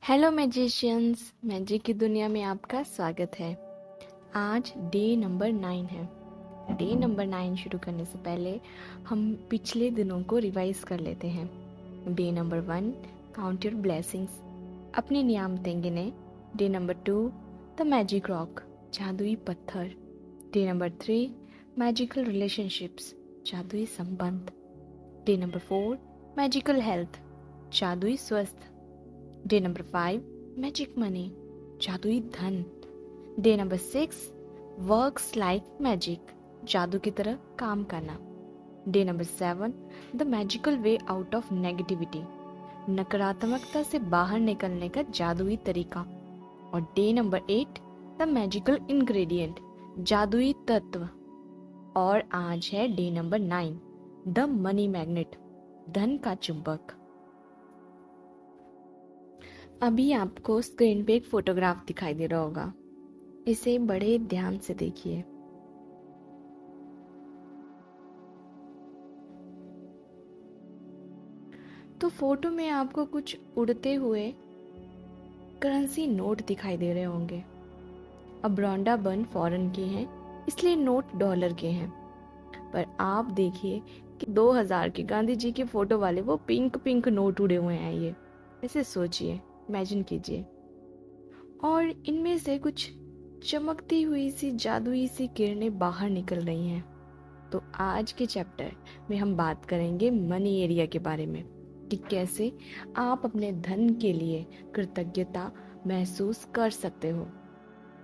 Hello magicians, magic की दुनिया में आपका स्वागत है। आज डे नंबर 9 है। डे नंबर 9 शुरू करने से पहले हम पिछले दिनों को रिवाइज कर लेते हैं। Day number 1, count your blessings, अपनी नियामतें गिने। Day number 2, the magic rock, जादुई पत्थर। डे नंबर 3, मैजिकल रिलेशनशिप्स, जादुई संबंध। डे नंबर 4, मैजिकल हेल्थ, जादुई स्वस्थ। डे नंबर 5, मैजिक मनी, जादुई धन। Day number 6, works like magic, जादू की तरह काम करना। Day number 7, the magical way out of negativity, नकारात्मकता से बाहर निकलने का जादुई तरीका। और day number 8, the magical ingredient, जादुई तत्व। और आज है day number 9, the money magnet, धन का चुंबक। अभी आपको स्क्रीन पे एक फोटोग्राफ दिखाई दे रहा होगा। इसे बड़े ध्यान से देखिए। तो फोटो में आपको कुछ उड़ते हुए करेंसी नोट दिखाई दे रहे होंगे। अब ब्रॉन्डा बन फॉरेन के हैं, इसलिए नोट डॉलर के हैं। पर आप देखिए कि 2000 के गांधी जी के फोटो वाले वो पिंक पिंक नोट उड़े हुए हैं। ये ऐसे सोचिए, इमेजिन कीजिए। और इनमें से कुछ चमकती हुई सी जादुई सी किरणें बाहर निकल रही हैं। तो आज के चैप्टर में हम बात करेंगे मनी एरिया के बारे में, कि कैसे आप अपने धन के लिए कृतज्ञता महसूस कर सकते हो।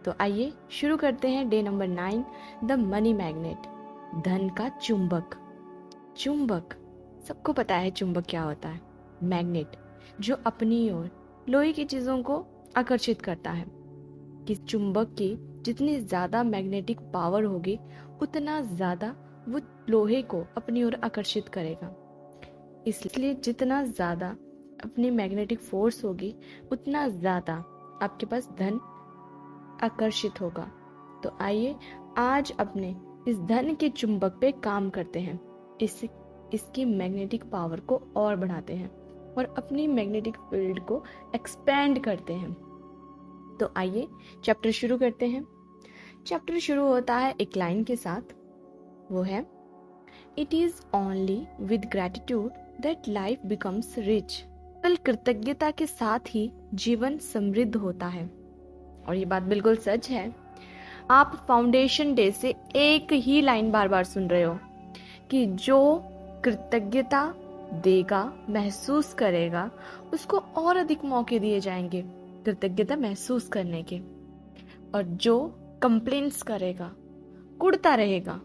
तो आइए शुरू करते हैं day number 9, the money magnet, धन का चुंबक। चुंबक, सबको पता है चुंबक क्या होता है। मैग्नेट, जो अपनी ओर लोहे की चीजों को आकर्षित करता है। कि चुंबक की जितनी ज्यादा मैग्नेटिक पावर होगी, उतना ज्यादा वो लोहे को अपनी ओर आकर्षित करेगा। इसलिए जितना ज्यादा अपनी मैग्नेटिक फोर्स होगी, उतना ज्यादा आपके पास धन आकर्षित होगा। तो आइए आज अपने इस धन के चुंबक पे काम करते हैं। इसकी मैग्नेटिक पावर को और बढ़ाते हैं और अपनी मैग्नेटिक फील्ड को एक्सपेंड करते हैं। तो आइए चैप्टर शुरू करते हैं। चैप्टर शुरू होता है एक लाइन के साथ, वो है, it is only with gratitude that life becomes rich. केवल कृतज्ञता के साथ ही जीवन समृद्ध होता है। और ये बात बिल्कुल सच है। आप फाउंडेशन डे से एक ही लाइन बार बार सुन रहे हो कि जो कृतज्ञता देगा, महसूस करेगा, उसको और अधिक मौके दिए जाएंगे कृतज्ञता महसूस करने के। और जो कंप्लेंट्स करेगा, कुढ़ता रहेगा,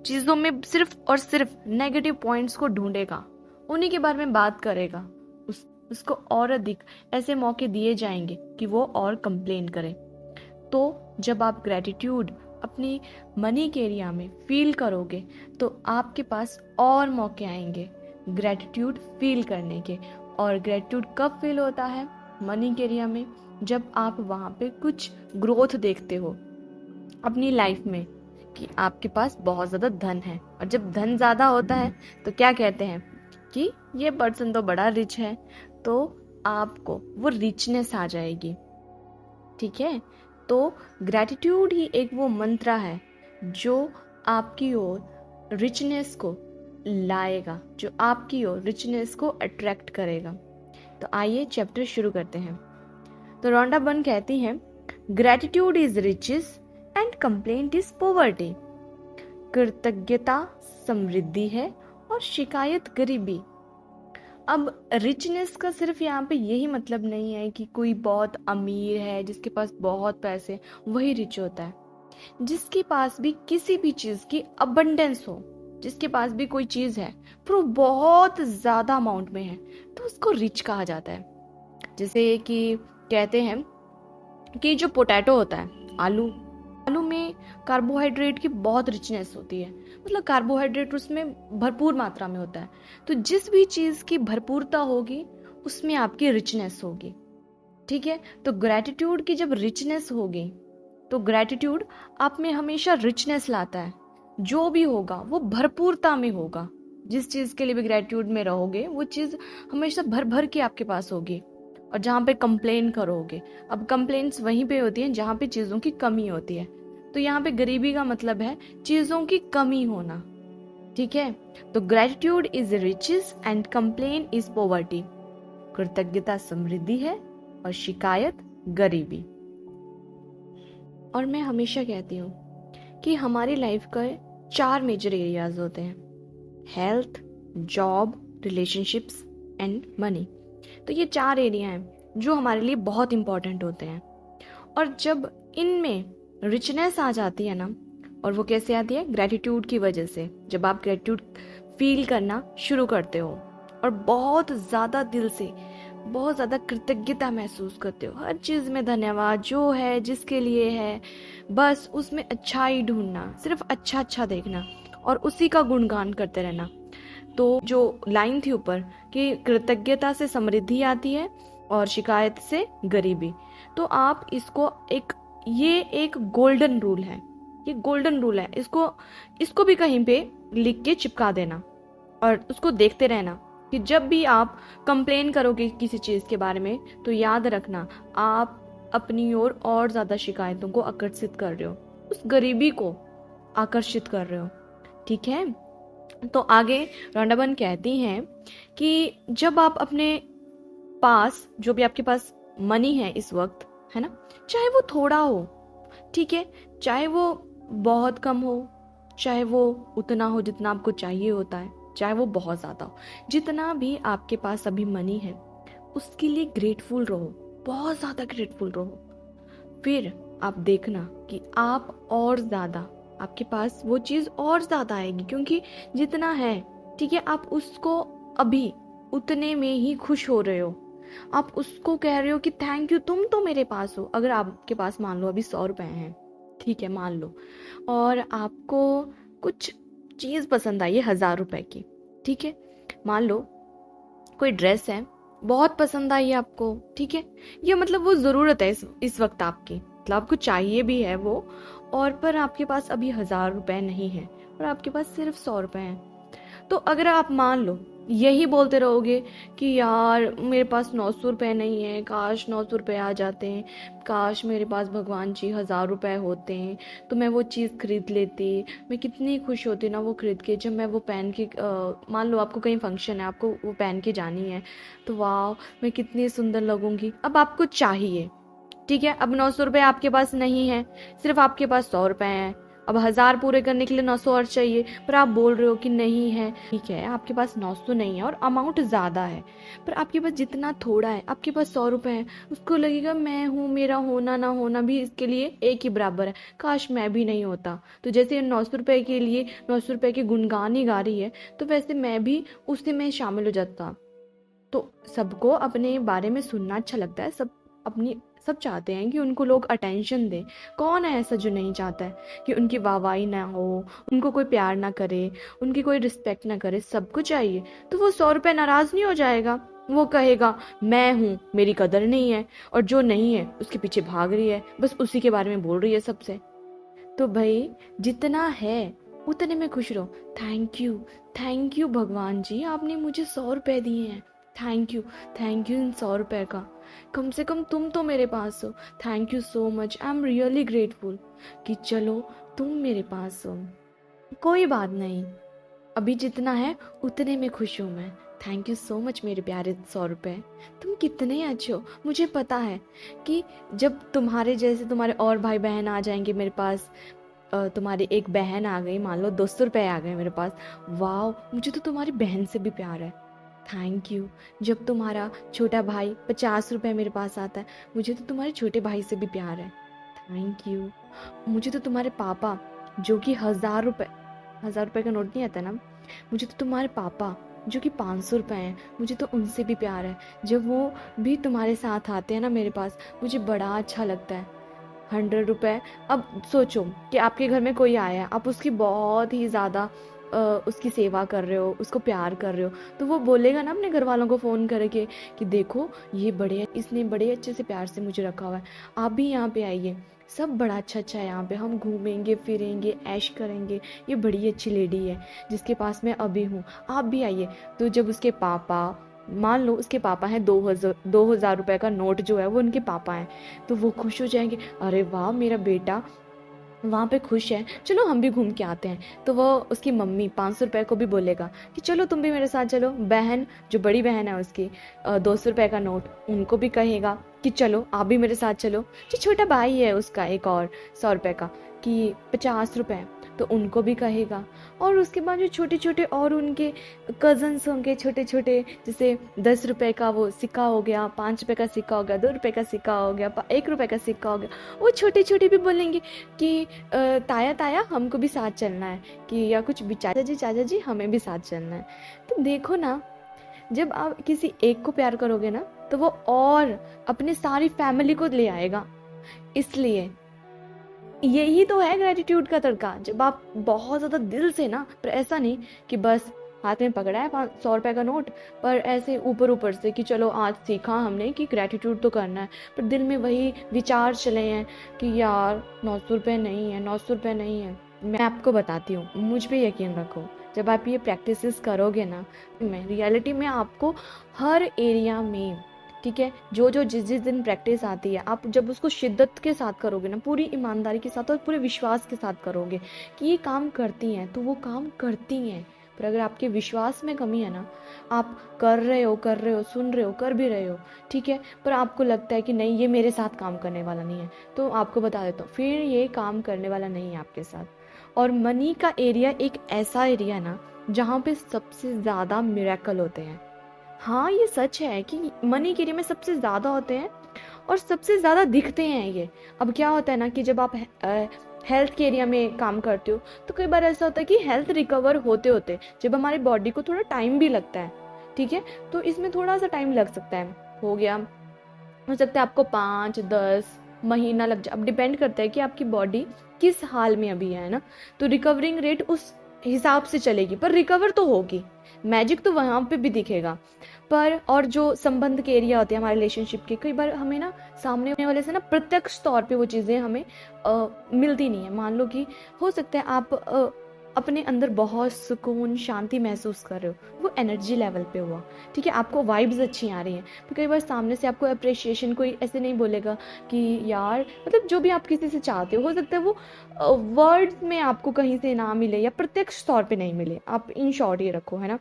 चीजों में सिर्फ और सिर्फ नेगेटिव पॉइंट्स को ढूंढेगा, उन्हीं के बारे में बात करेगा, उसको और अधिक ऐसे मौके दिए जाएंगे कि वो और कंप्लेन करे। तो जब आप ग्रेटिट्यूड अपनी मनी के एरिया में फील करोगे, तो आपके पास और मौके आएंगे ग्रेटिट्यूड फील करने के। और ग्रेटिट्यूड कब फील होता है मनी के एरिया में? जब आप वहां पे कुछ ग्रोथ देखते हो अपनी लाइफ में, कि आपके पास बहुत ज्यादा धन है। और जब धन ज्यादा होता है तो क्या कहते हैं कि ये पर्सन तो बड़ा रिच है, तो आपको वो रिचनेस आ जाएगी। ठीक है, तो ग्रेटिट्यूड ही एक वो मंत्र है जो आपकी ओर रिचनेस को लाएगा, जो आपकी ओर रिचनेस को अट्रैक्ट करेगा। तो आइए चैप्टर शुरू करते हैं। तो रोंडा बन कहती हैं, gratitude is riches and complaint is poverty. कृतज्ञता समृद्धि है और शिकायत गरीबी। अब रिचनेस का सिर्फ यहाँ पे यही मतलब नहीं है कि कोई बहुत अमीर है, जिसके पास बहुत पैसे, वही रिच होता है। जिसके पास भी किसी भी चीज की अबंडेंस हो, जिसके पास भी कोई चीज है पर वो बहुत ज्यादा अमाउंट में है, तो उसको रिच कहा जाता है। जैसे कि कहते हैं कि जो पोटैटो होता है, आलू में कार्बोहाइड्रेट की बहुत रिचनेस होती है, मतलब कार्बोहाइड्रेट उसमें भरपूर मात्रा में होता है। तो जिस भी चीज की भरपूरता होगी, उसमें आपकी रिचनेस होगी। ठीक है, तो ग्रेटिट्यूड की जब रिचनेस होगी, तो ग्रेटिट्यूड आप में हमेशा रिचनेस लाता है। जो भी होगा वो भरपूरता में होगा। जिस चीज के लिए भी ग्रेटिट्यूड में रहोगे, वो चीज हमेशा भर भर के आपके पास होगी। और जहाँ पे कंप्लेन करोगे। अब कंप्लेंट्स वहीं पे होती हैं जहाँ पे चीज़ों की कमी होती है। तो यहाँ पे गरीबी का मतलब है चीज़ों की कमी होना। ठीक है, तो gratitude is riches and complain is poverty. कृतज्ञता समृद्धि है और शिकायत गरीबी। और मैं हमेशा कहती हूँ कि हमारी लाइफ का 4 मेजर एरियाज होते हैं: health, job, relationships and money. तो ये 4 एरिया हैं जो हमारे लिए बहुत इंपॉर्टेंट होते हैं। और जब इनमें रिचनेस आ जाती है ना, और वो कैसे आती है? ग्रेटिट्यूड की वजह से। जब आप ग्रेटिट्यूड फील करना शुरू करते हो और बहुत ज़्यादा दिल से बहुत ज़्यादा कृतज्ञता महसूस करते हो, हर चीज़ में धन्यवाद, जो है जिसके लिए है, बस उसमें अच्छाई ढूंढना, सिर्फ अच्छा अच्छा देखना और उसी का गुणगान करते रहना। तो जो लाइन थी ऊपर कि कृतज्ञता से समृद्धि आती है और शिकायत से गरीबी, तो आप इसको ये एक गोल्डन रूल है, ये गोल्डन रूल है। इसको भी कहीं पे लिख के चिपका देना और उसको देखते रहना कि जब भी आप कंप्लेन करोगे किसी चीज़ के बारे में, तो याद रखना आप अपनी ओर और ज़्यादा शिकायतों को आकर्षित कर रहे हो, उस गरीबी को आकर्षित कर रहे हो। ठीक है, तो आगे रॉन्डा बर्न कहती हैं कि जब आप अपने पास, जो भी आपके पास मनी है इस वक्त, है ना, चाहे वो थोड़ा हो, ठीक है, चाहे वो बहुत कम हो, चाहे वो उतना हो जितना आपको चाहिए होता है, चाहे वो बहुत ज़्यादा हो, जितना भी आपके पास अभी मनी है उसके लिए ग्रेटफुल रहो, बहुत ज़्यादा ग्रेटफुल रहो। फिर आप देखना कि आप और ज़्यादा, आपके पास वो चीज़ और ज़्यादा आएगी, क्योंकि जितना है, ठीक है, आप उसको अभी उतने में ही खुश हो रहे हो। आप उसको कह रहे हो कि थैंक यू, तुम तो मेरे पास हो। अगर आपके पास मान लो अभी 100 रुपए हैं, ठीक है, मान लो, और आपको कुछ चीज़ पसंद आई है 1000 रुपए की, ठीक है, मान लो कोई ड्रेस है बहुत पसंद आई है आपको, ठीक है, ये मतलब वो ज़रूरत है इस वक्त आपकी, मतलब आपको चाहिए भी है वो, और पर आपके पास अभी 1000 रुपए नहीं है और आपके पास सिर्फ 100 रुपए हैं। तो अगर आप मान लो यही बोलते रहोगे कि यार मेरे पास 900 रुपये नहीं है, काश 900 रुपये आ जाते हैं, काश मेरे पास भगवान जी 1000 रुपये होते हैं तो मैं वो चीज़ खरीद लेती, मैं कितनी खुश होती ना वो खरीद के, जब मैं वो पहन के मान लो आपको कहीं फंक्शन है, आपको वो पहन के जानी है, तो वाह मैं कितनी सुंदर लगूंगी। अब आपको चाहिए, ठीक है, अब 900 रुपये आपके पास नहीं है, सिर्फ आपके पास 100 रुपये हैं। अब 1000 पूरे करने के लिए 900 और चाहिए, पर आप बोल रहे हो कि नहीं है, ठीक है, आपके पास 900 नहीं है और अमाउंट ज़्यादा है, पर आपके पास जितना थोड़ा है, आपके पास 100 रुपये है, उसको लगेगा मैं हूँ, मेरा होना ना होना भी इसके लिए एक ही बराबर है, काश मैं भी नहीं होता। तो जैसे 900 रुपये के लिए 900 रुपये के गुणगान ही गा रही है, तो वैसे मैं भी उसी में शामिल हो जाता। तो सबको अपने बारे में सुनना अच्छा लगता है, सब चाहते हैं कि उनको लोग अटेंशन दें। कौन है ऐसा जो नहीं चाहता है कि उनकी वाहवाही ना हो, उनको कोई प्यार ना करे, उनकी कोई रिस्पेक्ट ना करे, सबको चाहिए। तो वो 100 रुपये नाराज नहीं हो जाएगा, वो कहेगा मैं हूँ, मेरी कदर नहीं है, और जो नहीं है उसके पीछे भाग रही है, बस उसी के बारे में बोल रही है सबसे। तो भाई जितना है उतने में खुश रहो। थैंक यू भगवान जी, आपने मुझे 100 रुपये दिए हैं, थैंक यू इन 100 रुपये का, कम से कम तुम तो मेरे पास हो, thank you so much, I am really grateful कि चलो तुम मेरे पास हो। कोई बात नहीं, अभी जितना है उतने में खुश हूँ मैं, थैंक यू सो मच मेरे प्यारे 100 रुपये, तुम कितने अच्छे हो। मुझे पता है कि जब तुम्हारे जैसे तुम्हारे और भाई बहन आ जाएंगे मेरे पास, तुम्हारी एक बहन आ गई, मान लो 200 रुपये आ गए मेरे पास, वाह मुझे तो तुम्हारी बहन से भी प्यार है, थैंक यू। जब तुम्हारा छोटा भाई 50 रुपये मेरे पास आता है, मुझे तो तुम्हारे छोटे भाई से भी प्यार है, थैंक यू। मुझे तो तुम्हारे पापा जो कि 1000 रुपये का नोट नहीं आता ना, मुझे तो तुम्हारे पापा जो कि 500 रुपये हैं, मुझे तो उनसे भी प्यार है। जब वो भी तुम्हारे साथ आते हैं ना मेरे पास, मुझे बड़ा अच्छा लगता है। 100 रुपये, अब सोचो कि आपके घर में कोई आया, आप उसकी बहुत ही ज़्यादा उसकी सेवा कर रहे हो, उसको प्यार कर रहे हो, तो वो बोलेगा ना अपने घर वालों को फ़ोन करके कि देखो ये इसने बड़े अच्छे से प्यार से मुझे रखा हुआ है, आप भी यहाँ पे आइए, सब बड़ा अच्छा है यहाँ पे, हम घूमेंगे फिरेंगे ऐश करेंगे, ये बड़ी अच्छी लेडी है जिसके पास मैं अभी हूँ, आप भी आइए। तो जब उसके पापा मान लो उसके पापा हैं, 2,000 रुपए का नोट जो है वो उनके पापा हैं, तो वो खुश हो जाएंगे, अरे वाह मेरा बेटा वहाँ पे खुश है, चलो हम भी घूम के आते हैं। तो वो उसकी मम्मी 500 रुपए को भी बोलेगा कि चलो तुम भी मेरे साथ चलो। बहन, जो बड़ी बहन है उसकी, 200 रुपए का नोट, उनको भी कहेगा कि चलो आप भी मेरे साथ चलो। जो छोटा भाई है उसका एक और 100 रुपए का, कि 50 रुपए, तो उनको भी कहेगा। और उसके बाद जो छोटे छोटे और उनके कजन्स होंगे छोटे छोटे, जैसे 10 रुपए का वो सिक्का हो गया, 5 रुपए का सिक्का हो गया, 2 रुपए का सिक्का हो गया, 1 रुपए का सिक्का हो गया, वो छोटे छोटे भी बोलेंगे कि ताया ताया हमको भी साथ चलना है, कि या कुछ भी चाचा जी हमें भी साथ चलना है। तो देखो ना, जब आप किसी एक को प्यार करोगे ना, तो वो और अपने सारी फैमिली को ले आएगा। इसलिए यही तो है ग्रेटिट्यूड का तड़का, जब आप बहुत ज़्यादा दिल से ना, पर ऐसा नहीं कि बस हाथ में पकड़ा है 100 रुपए का नोट, पर ऐसे ऊपर ऊपर से कि चलो आज सीखा हमने कि ग्रेटिट्यूड तो करना है, पर दिल में वही विचार चले हैं कि यार 900 रुपये नहीं है, 900 रुपये नहीं है। मैं आपको बताती हूँ, मुझ पे यकीन रखो, जब आप ये प्रैक्टिसेस करोगे ना, मैं रियलिटी में आपको हर एरिया में, ठीक है, जो जो जिस जिस दिन प्रैक्टिस आती है, आप जब उसको शिद्दत के साथ करोगे ना, पूरी ईमानदारी के साथ और पूरे विश्वास के साथ करोगे कि ये काम करती हैं, तो वो काम करती हैं। पर अगर आपके विश्वास में कमी है ना, आप कर रहे हो, सुन रहे हो, कर भी रहे हो, ठीक है, पर आपको लगता है कि नहीं ये मेरे साथ काम करने वाला नहीं है, तो आपको बता देता हूँ, फिर ये काम करने वाला नहीं है आपके साथ। और मनी का एरिया एक ऐसा एरिया है ना, जहाँ पे सबसे ज़्यादा मिरेकल होते हैं। हाँ, ये सच है कि मनी के एरिया में सबसे ज़्यादा होते हैं और सबसे ज़्यादा दिखते हैं ये। अब क्या होता है ना कि जब आप हेल्थ के एरिया में काम करते हो, तो कई बार ऐसा होता है कि हेल्थ रिकवर होते होते जब हमारी बॉडी को थोड़ा टाइम भी लगता है, ठीक है, तो इसमें थोड़ा सा टाइम लग सकता है, हो सकता है आपको 5-10 महीना लग जाए। अब डिपेंड करता है कि आपकी बॉडी किस हाल में अभी है ना, तो रिकवरिंग रेट उस हिसाब से चलेगी, पर रिकवर तो होगी, मैजिक तो वहां पे भी दिखेगा। पर और जो संबंध के एरिया होते हैं हमारे रिलेशनशिप के, कई बार हमें ना सामने वाले से ना प्रत्यक्ष तौर पे वो चीज़ें हमें मिलती नहीं है। मान लो कि हो सकता है आप अपने अंदर बहुत सुकून शांति महसूस कर रहे हो, वो एनर्जी लेवल पे हुआ, ठीक है, आपको वाइब्स अच्छी आ रही हैं, तो कई बार सामने से आपको अप्रिशिएशन कोई ऐसे नहीं बोलेगा कि यार, मतलब जो भी आप किसी से चाहते हो सकता है वो वर्ड्स में आपको कहीं से ना मिले या प्रत्यक्ष तौर पे नहीं मिले, आप इन शॉर्ट ये रखो, है ना।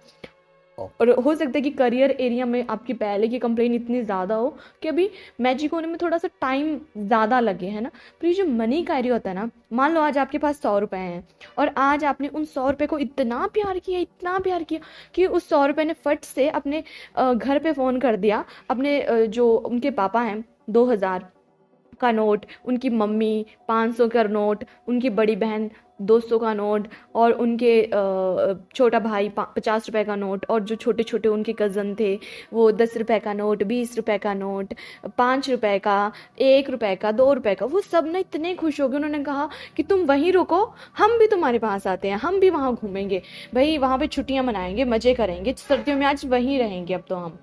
और हो सकता है कि करियर एरिया में आपकी पहले की कंप्लेन इतनी ज़्यादा हो कि अभी मैजिक होने में थोड़ा सा टाइम ज़्यादा लगे, है ना। पर ये जो मनी का एरिया होता है ना, मान लो आज आपके पास 100 रुपए हैं और आज आपने उन 100 रुपए को इतना प्यार किया, इतना प्यार किया कि उस 100 रुपए ने फट से अपने घर पे फ़ोन कर दिया, अपने जो उनके पापा हैं 2,000 का नोट, उनकी मम्मी 500 का नोट, उनकी बड़ी बहन 200 का नोट, और उनके छोटा भाई 50 रुपए का नोट, और जो छोटे छोटे उनके कज़न थे वो 10 रुपए का नोट, 20 रुपए का नोट, 5 रुपए का, 1 रुपए का, 2 रुपए का, वो सब ना इतने खुश हो गए। उन्होंने कहा कि तुम वहीं रुको, हम भी तुम्हारे पास आते हैं, हम भी वहाँ घूमेंगे भाई, वहाँ पे छुट्टियाँ मनाएंगे, मज़े करेंगे, सर्दियों में आज वहीं रहेंगे अब तो हम।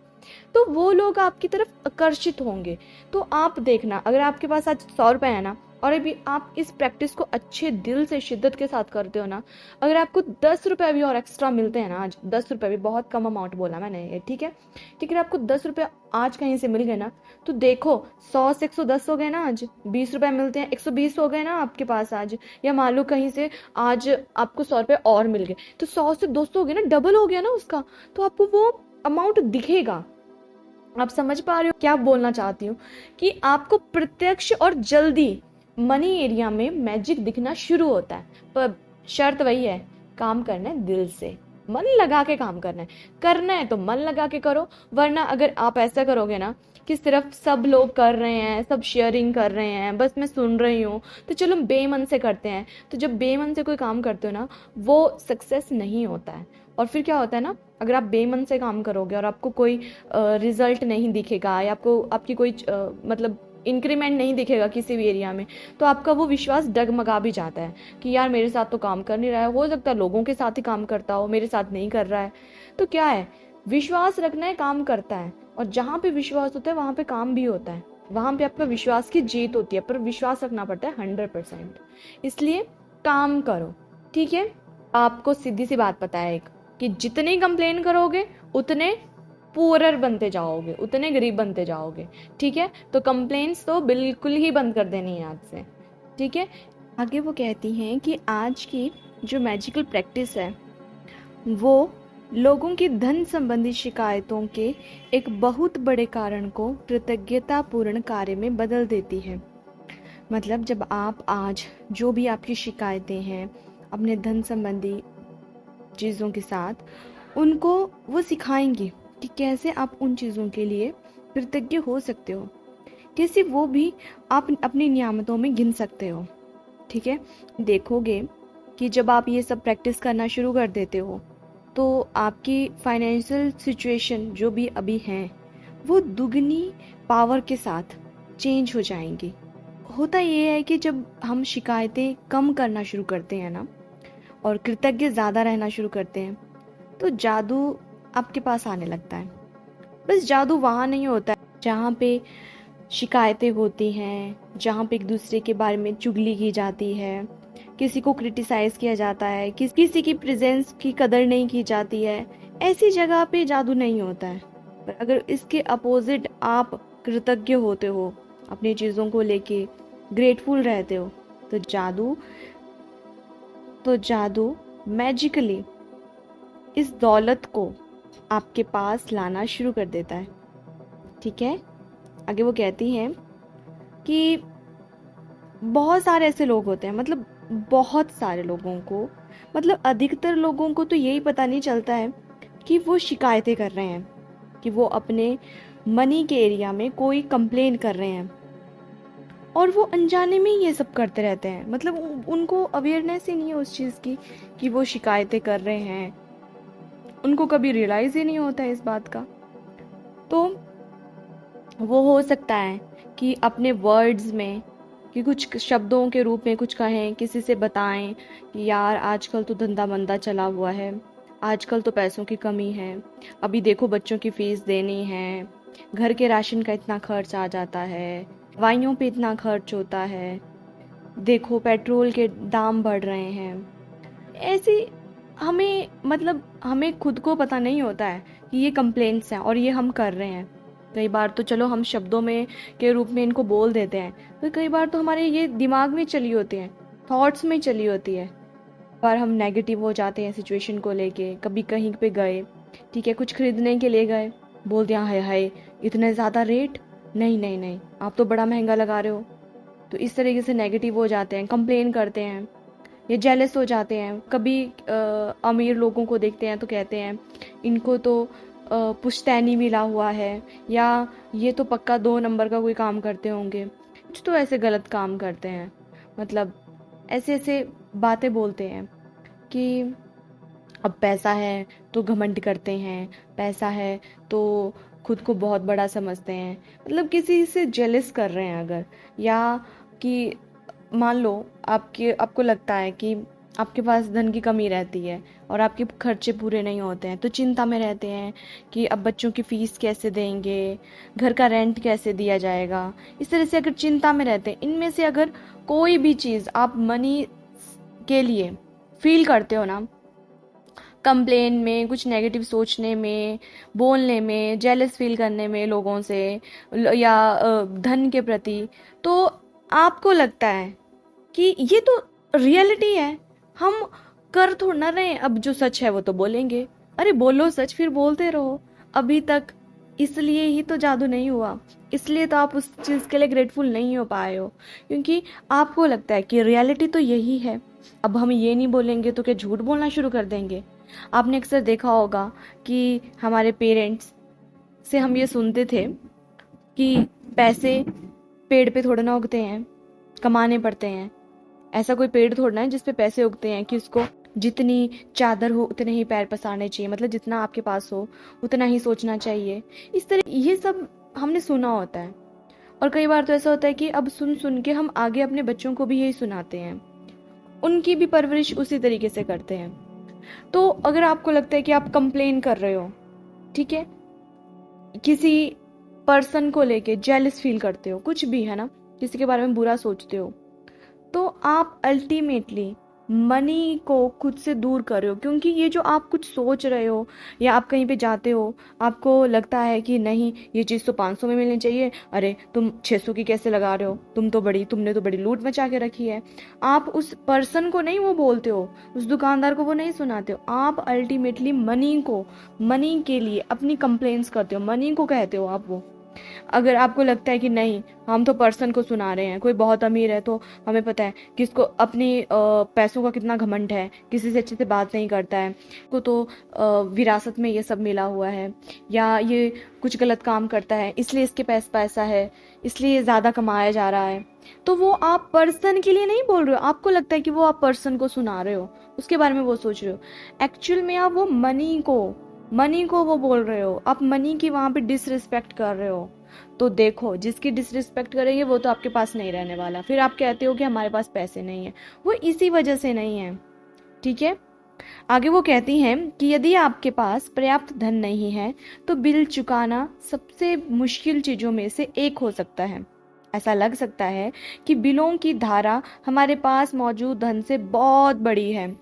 तो वो लोग आपकी तरफ आकर्षित होंगे। तो आप देखना, अगर आपके पास आज 100 रुपए है ना, और अभी आप इस प्रैक्टिस को अच्छे दिल से शिद्दत के साथ करते हो ना, अगर आपको 10 रुपए भी और एक्स्ट्रा मिलते हैं ना, आज 10 रुपए भी बहुत कम अमाउंट बोला मैंने ये, ठीक है, ठीक है, आपको 10 रुपए आज कहीं से मिल गए ना, तो देखो 100 से 110 हो गए ना, आज 20 रुपए मिलते हैं 120 हो गए ना आपके पास आज, या मान लो कहीं से आज आपको 100 रुपए और मिल गए, तो 100 से 200 हो गए ना, डबल हो गया ना उसका, तो आपको वो अमाउंट दिखेगा। आप समझ पा रहे हो क्या बोलना चाहती हूँ, कि आपको प्रत्यक्ष और जल्दी मनी एरिया में मैजिक दिखना शुरू होता है, पर शर्त वही है, काम करना है दिल से, मन लगा के काम करना है तो मन लगा के करो। वरना अगर आप ऐसा करोगे ना कि सिर्फ सब लोग कर रहे हैं, सब शेयरिंग कर रहे हैं, बस मैं सुन रही हूँ, तो चलो बेमन से करते हैं, तो जब बेमन से कोई काम करते हो ना, वो सक्सेस नहीं होता है। और फिर क्या होता है ना, अगर आप बेमन से काम करोगे और आपको कोई रिजल्ट नहीं दिखेगा, या आपको आपकी कोई मतलब इंक्रीमेंट नहीं दिखेगा किसी भी एरिया में, तो आपका वो विश्वास डगमगा भी जाता है कि यार मेरे साथ तो काम कर नहीं रहा है, हो सकता है लोगों के साथ ही काम करता हो, मेरे साथ नहीं कर रहा है। तो क्या है, विश्वास रखना है, काम करता है, और जहाँ पे विश्वास होता है वहाँ पे काम भी होता है, वहाँ पे आपका विश्वास की जीत होती है, पर विश्वास रखना पड़ता है 100%। इसलिए काम करो, ठीक है। आपको सीधी सी बात पता है एक, कि जितनी कंप्लेन करोगे उतने पुअरर बनते जाओगे, उतने गरीब बनते जाओगे। ठीक है, तो कंप्लेंट्स तो बिल्कुल ही बंद कर देनी है आज से। ठीक है, आगे वो कहती हैं कि आज की जो मैजिकल प्रैक्टिस है वो लोगों की धन संबंधी शिकायतों के एक बहुत बड़े कारण को कृतज्ञतापूर्ण कार्य में बदल देती है। मतलब जब आप आज जो भी आपकी शिकायतें हैं अपने धन संबंधी चीज़ों के साथ, उनको वो सिखाएंगे कि कैसे आप उन चीज़ों के लिए कृतज्ञ हो सकते हो, कैसे वो भी आप अपनी नियामतों में गिन सकते हो। ठीक है, देखोगे कि जब आप ये सब प्रैक्टिस करना शुरू कर देते हो तो आपकी फाइनेंशियल सिचुएशन जो भी अभी है वो दुगनी पावर के साथ चेंज हो जाएंगी। होता ये है कि जब हम शिकायतें कम करना शुरू करते हैं ना और कृतज्ञ ज़्यादा रहना शुरू करते हैं तो जादू आपके पास आने लगता है। बस जादू वहाँ नहीं होता है जहाँ पे शिकायतें होती हैं, जहाँ पे एक दूसरे के बारे में चुगली की जाती है, किसी को क्रिटिसाइज किया जाता है, किसी की प्रेजेंस की कदर नहीं की जाती है। ऐसी जगह पे जादू नहीं होता है। पर अगर इसके अपोजिट आप कृतज्ञ होते हो, अपनी चीज़ों को लेके ग्रेटफुल रहते हो, तो जादू मैजिकली इस दौलत को आपके पास लाना शुरू कर देता है। ठीक है, आगे वो कहती हैं कि बहुत सारे ऐसे लोग होते हैं, मतलब बहुत सारे लोगों को, मतलब अधिकतर लोगों को तो यही पता नहीं चलता है कि वो शिकायतें कर रहे हैं, कि वो अपने मनी के एरिया में कोई कंप्लेन कर रहे हैं और वो अनजाने में ही ये सब करते रहते हैं। मतलब उनको अवेयरनेस ही नहीं है उस चीज़ की कि वो शिकायतें कर रहे हैं, उनको कभी रियलाइज ही नहीं होता है इस बात का। तो वो हो सकता है कि अपने वर्ड्स में कि कुछ शब्दों के रूप में कुछ कहें, किसी से बताएं कि यार आजकल तो धंधा मंदा चला हुआ है, आजकल तो पैसों की कमी है, अभी देखो बच्चों की फीस देनी है, घर के राशन का इतना खर्च आ जाता है, दवाइयों पे इतना खर्च होता है, देखो पेट्रोल के दाम बढ़ रहे हैं। ऐसी हमें खुद को पता नहीं होता है कि ये कंप्लेंट्स हैं और ये हम कर रहे हैं। कई बार तो चलो हम शब्दों में के रूप में इनको बोल देते हैं, तो कई बार तो हमारे ये दिमाग में चली होती हैं, थॉट्स में चली होती है। पर हम नेगेटिव हो जाते हैं सिचुएशन को लेके। कभी कहीं पे गए, ठीक है, कुछ खरीदने के लिए गए, बोल दिया हाय हाय इतने ज़्यादा रेट, नहीं नहीं नहीं आप तो बड़ा महंगा लगा रहे हो। तो इस तरीके से नेगेटिव हो जाते हैं, कंप्लेन करते हैं या जेलस हो जाते हैं। कभी अमीर लोगों को देखते हैं तो कहते हैं इनको तो पुश्तैनी मिला हुआ है, या ये तो पक्का 2 नंबर का कोई काम करते होंगे, कुछ तो ऐसे गलत काम करते हैं। मतलब ऐसे ऐसे बातें बोलते हैं कि अब पैसा है तो घमंड करते हैं, पैसा है तो खुद को बहुत बड़ा समझते हैं। मतलब किसी से जेलस कर रहे हैं अगर, या कि मान लो आपको लगता है कि आपके पास धन की कमी रहती है और आपके खर्चे पूरे नहीं होते हैं, तो चिंता में रहते हैं कि अब बच्चों की फीस कैसे देंगे, घर का रेंट कैसे दिया जाएगा। इस तरह से अगर चिंता में रहते हैं, इनमें से अगर कोई भी चीज़ आप मनी के लिए फील करते हो ना, कंप्लेन में, कुछ नेगेटिव सोचने में, बोलने में, जेलस फील करने में लोगों से, या धन के प्रति, तो आपको लगता है कि ये तो रियलिटी है, हम कर थोड़ा ना रहे, अब जो सच है वो तो बोलेंगे। अरे बोलो सच, फिर बोलते रहो। अभी तक इसलिए ही तो जादू नहीं हुआ, इसलिए तो आप उस चीज़ के लिए ग्रेटफुल नहीं हो पाए हो, क्योंकि आपको लगता है कि रियलिटी तो यही है। अब हम ये नहीं बोलेंगे तो क्या झूठ बोलना शुरू कर देंगे। आपने अक्सर देखा होगा कि हमारे पेरेंट्स से हम ये सुनते थे कि पैसे पेड़ पे थोड़ा ना उगते हैं, कमाने पड़ते हैं। ऐसा कोई पेड़ थोड़ा है जिस पे पैसे उगते हैं कि उसको जितनी चादर हो उतने ही पैर पसारने चाहिए, मतलब जितना आपके पास हो उतना ही सोचना चाहिए। इस तरह ये सब हमने सुना होता है, और कई बार तो ऐसा होता है कि अब सुन सुन के हम आगे अपने बच्चों को भी यही सुनाते हैं, उनकी भी परवरिश उसी तरीके से करते हैं। तो अगर आपको लगता है कि आप कंप्लेन कर रहे हो, ठीक है, किसी पर्सन को लेके जेलस फील करते हो, कुछ भी है ना, किसी के बारे में बुरा सोचते हो, तो आप अल्टीमेटली मनी को खुद से दूर कर रहे हो, क्योंकि ये जो आप कुछ सोच रहे हो या आप कहीं पे जाते हो, आपको लगता है कि नहीं ये चीज़ तो 500 में मिलनी चाहिए, अरे तुम 600 की कैसे लगा रहे हो, तुमने तो बड़ी लूट मचा के रखी है। आप उस पर्सन को नहीं वो बोलते हो, उस दुकानदार को वो नहीं सुनाते हो, आप अल्टीमेटली मनी के लिए अपनी कंप्लेंट्स करते हो, मनी को कहते हो आप वो। अगर आपको लगता है कि नहीं हम तो पर्सन को सुना रहे हैं, कोई बहुत अमीर है तो हमें पता है किसको अपनी पैसों का कितना घमंड है, किसी से अच्छे से बात नहीं करता है, को तो विरासत में ये सब मिला हुआ है, या ये कुछ गलत काम करता है इसलिए इसके पास पैसा है, इसलिए ज़्यादा कमाया जा रहा है, तो वो आप पर्सन के लिए नहीं बोल रहे हो। आपको लगता है कि वो आप पर्सन को सुना रहे हो, उसके बारे में वो सोच रहे हो, एक्चुअल में आप वो मनी को वो बोल रहे हो, आप मनी की वहां पे डिसरिस्पेक्ट कर रहे हो। तो देखो, जिसकी डिसरिस्पेक्ट करेंगे वो तो आपके पास नहीं रहने वाला। फिर आप कहते हो कि हमारे पास पैसे नहीं है, वो इसी वजह से नहीं है। ठीक है, आगे वो कहती हैं कि यदि आपके पास पर्याप्त धन नहीं है तो बिल चुकाना सबसे मुश्किल चीजों में से एक हो सकता है। ऐसा लग सकता है कि बिलों की धारा हमारे पास मौजूद धन से बहुत बड़ी है,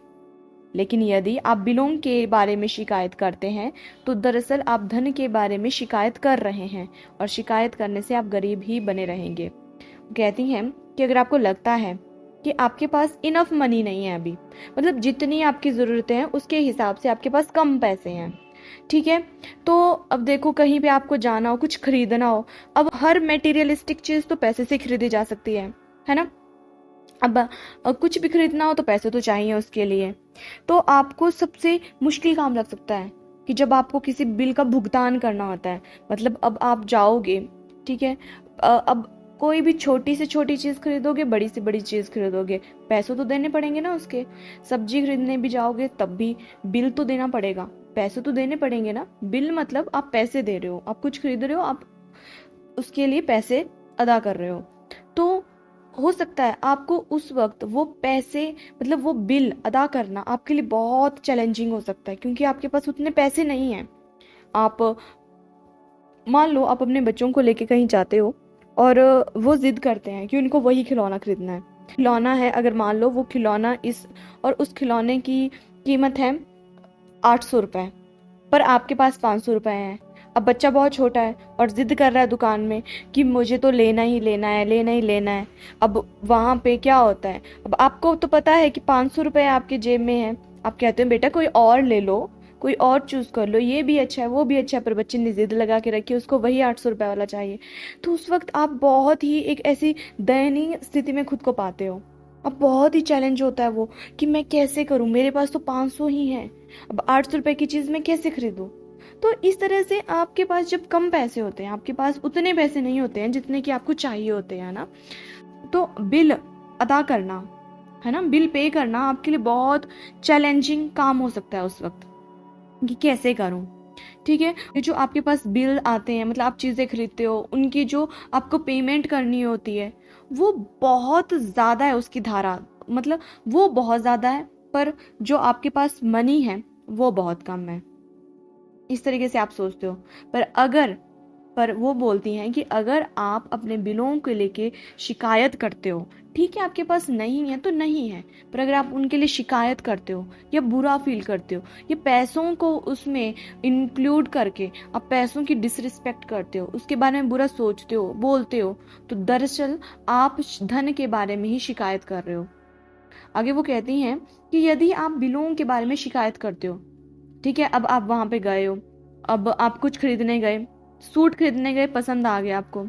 लेकिन यदि आप बिलों के बारे में शिकायत करते हैं तो दरअसल आप धन के बारे में शिकायत कर रहे हैं, और शिकायत करने से आप गरीब ही बने रहेंगे। कहती हैं कि अगर आपको लगता है कि आपके पास इनफ मनी नहीं है अभी, मतलब जितनी आपकी ज़रूरतें हैं उसके हिसाब से आपके पास कम पैसे हैं, ठीक है, तो अब देखो कहीं पे आपको जाना हो, कुछ खरीदना हो, अब हर मटेरियलिस्टिक चीज़ तो पैसे से खरीदी जा सकती है ना। अब कुछ भी खरीदना हो तो पैसे तो चाहिए उसके लिए। तो आपको सबसे मुश्किल काम लग सकता है कि जब आपको किसी बिल का भुगतान करना होता है, मतलब अब आप जाओगे, ठीक है, अब कोई भी छोटी से छोटी चीज़ खरीदोगे, बड़ी से बड़ी चीज़ खरीदोगे, पैसे तो देने पड़ेंगे ना उसके। सब्जी खरीदने भी जाओगे तब भी बिल तो देना पड़ेगा, पैसे तो देने पड़ेंगे ना। बिल मतलब आप पैसे दे रहे हो, आप कुछ खरीद रहे हो, आप उसके लिए पैसे अदा कर रहे हो। तो हो सकता है आपको उस वक्त वो पैसे, मतलब वो बिल अदा करना आपके लिए बहुत चैलेंजिंग हो सकता है, क्योंकि आपके पास उतने पैसे नहीं हैं। आप मान लो आप अपने बच्चों को लेके कहीं जाते हो और वो जिद करते हैं कि उनको वही खिलौना खरीदना है। खिलौना है, अगर मान लो वो खिलौना और उस खिलौने की कीमत है 800 रुपये, पर आपके पास 500 रुपये हैं। अब बच्चा बहुत छोटा है और जिद कर रहा है दुकान में कि मुझे तो लेना ही लेना है, लेना ही लेना है। अब वहाँ पे क्या होता है, अब आपको तो पता है कि 500 रुपये आपके जेब में है, आप कहते हो बेटा कोई और ले लो, कोई और चूज कर लो, ये भी अच्छा है वो भी अच्छा है, पर बच्चे ने जिद लगा के रखी, उसको वही 800 रुपये वाला चाहिए। तो उस वक्त आप बहुत ही एक ऐसी दयनीय स्थिति में खुद को पाते हो। अब बहुत ही चैलेंज होता है वो कि मैं कैसे करूं, मेरे पास तो 500 ही है, अब 800 रुपये की चीज़ मैं कैसे खरीदूं। तो इस तरह से आपके पास जब कम पैसे होते हैं, आपके पास उतने पैसे नहीं होते हैं जितने कि आपको चाहिए होते हैं ना, तो बिल अदा करना, है ना, बिल पे करना आपके लिए बहुत चैलेंजिंग काम हो सकता है उस वक्त कि कैसे करूं। ठीक है, ये जो आपके पास बिल आते हैं, मतलब आप चीज़ें खरीदते हो, उनकी जो आपको पेमेंट करनी होती है वो बहुत ज़्यादा है, उसकी धारा मतलब वो बहुत ज़्यादा है, पर जो आपके पास मनी है वो बहुत कम है। इस तरीके से आप सोचते हो। पर वो बोलती हैं कि अगर आप अपने बिलों को लेके शिकायत करते हो, ठीक है आपके पास नहीं है तो नहीं है, पर अगर आप उनके लिए शिकायत करते हो या बुरा फील करते हो या पैसों को उसमें इंक्लूड करके आप पैसों की डिसरिस्पेक्ट करते हो, उसके बारे में बुरा सोचते हो, बोलते हो, तो दरअसल आप धन के बारे में ही शिकायत कर रहे हो। आगे वो कहती हैं कि यदि आप बिलों के बारे में शिकायत करते हो, ठीक है, अब आप वहां पे गए हो, अब आप कुछ खरीदने गए, सूट खरीदने गए, पसंद आ गया आपको,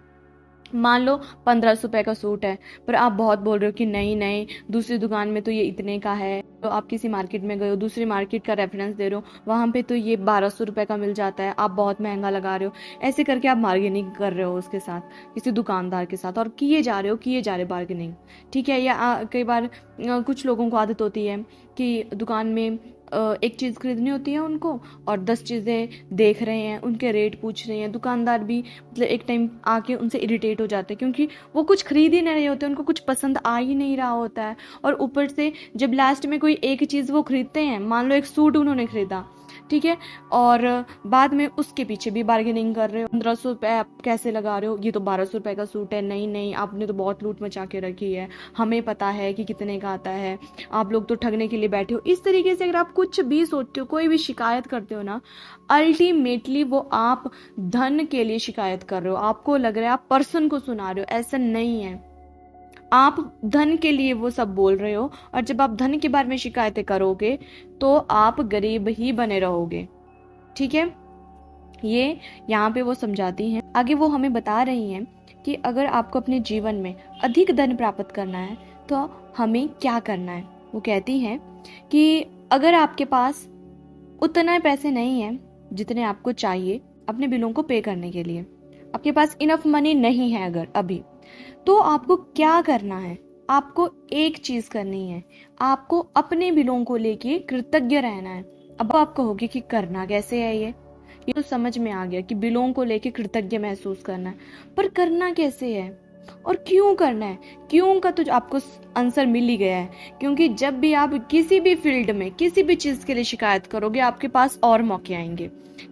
मान लो 1500 रुपये का सूट है, पर आप बहुत बोल रहे हो कि नहीं नहीं दूसरी दुकान में तो ये इतने का है, तो आप किसी मार्केट में गए हो, दूसरी मार्केट का रेफरेंस दे रहे हो, वहाँ पे तो ये 1200 रुपये का मिल जाता है, आप बहुत महंगा लगा रहे हो, ऐसे करके आप बार्गेनिंग कर रहे हो उसके साथ, किसी दुकानदार के साथ, और किए जा रहे बार्गेनिंग। ठीक है, या कई बार कुछ लोगों को आदत होती है कि दुकान में एक चीज़ खरीदनी होती है उनको और 10 चीज़ें देख रहे हैं, उनके रेट पूछ रहे हैं, दुकानदार भी मतलब एक टाइम आके उनसे इरिटेट हो जाते हैं, क्योंकि वो कुछ खरीद ही नहीं रहे होते, उनको कुछ पसंद आ ही नहीं रहा होता है। और ऊपर से जब लास्ट में कोई एक चीज़ वो खरीदते हैं, मान लो एक सूट उन्होंने खरीदा, ठीक है। और बाद में उसके पीछे भी बार्गेनिंग कर रहे हो, 1500 रुपये आप कैसे लगा रहे हो, ये तो 1200 रुपये का सूट है, नहीं नहीं आपने तो बहुत लूट मचा के रखी है, हमें पता है कि कितने का आता है, आप लोग तो ठगने के लिए बैठे हो। इस तरीके से अगर आप कुछ भी सोचते हो, कोई भी शिकायत करते हो ना, अल्टीमेटली वो आप धन के लिए शिकायत कर रहे हो। आपको लग रहा है आप पर्सन को सुना रहे हो, ऐसा नहीं है। आप धन के लिए वो सब बोल रहे हो, और जब आप धन के बारे में शिकायतें करोगे तो आप गरीब ही बने रहोगे। ठीक है, ये यहाँ पे वो समझाती हैं। आगे वो हमें बता रही हैं कि अगर आपको अपने जीवन में अधिक धन प्राप्त करना है तो हमें क्या करना है। वो कहती हैं कि अगर आपके पास उतना पैसे नहीं है जितने आपको चाहिए अपने बिलों को पे करने के लिए, आपके पास इनफ मनी नहीं है अगर अभी, तो आपको क्या करना है। आपको एक चीज करनी है, आपको अपने बिलों को लेके कृतज्ञ रहना है। अब आप कहोगे कि करना कैसे है, ये तो समझ में आ गया कि बिलों को लेके कृतज्ञ महसूस करना है, पर करना कैसे है और क्यों करना है। क्यों का तो आपको आंसर मिल ही गया है, क्योंकि जब भी आप किसी भी फील्ड में किसी भी चीज के लिए शिकायत करोगे आपके पास और मौके आएंगे।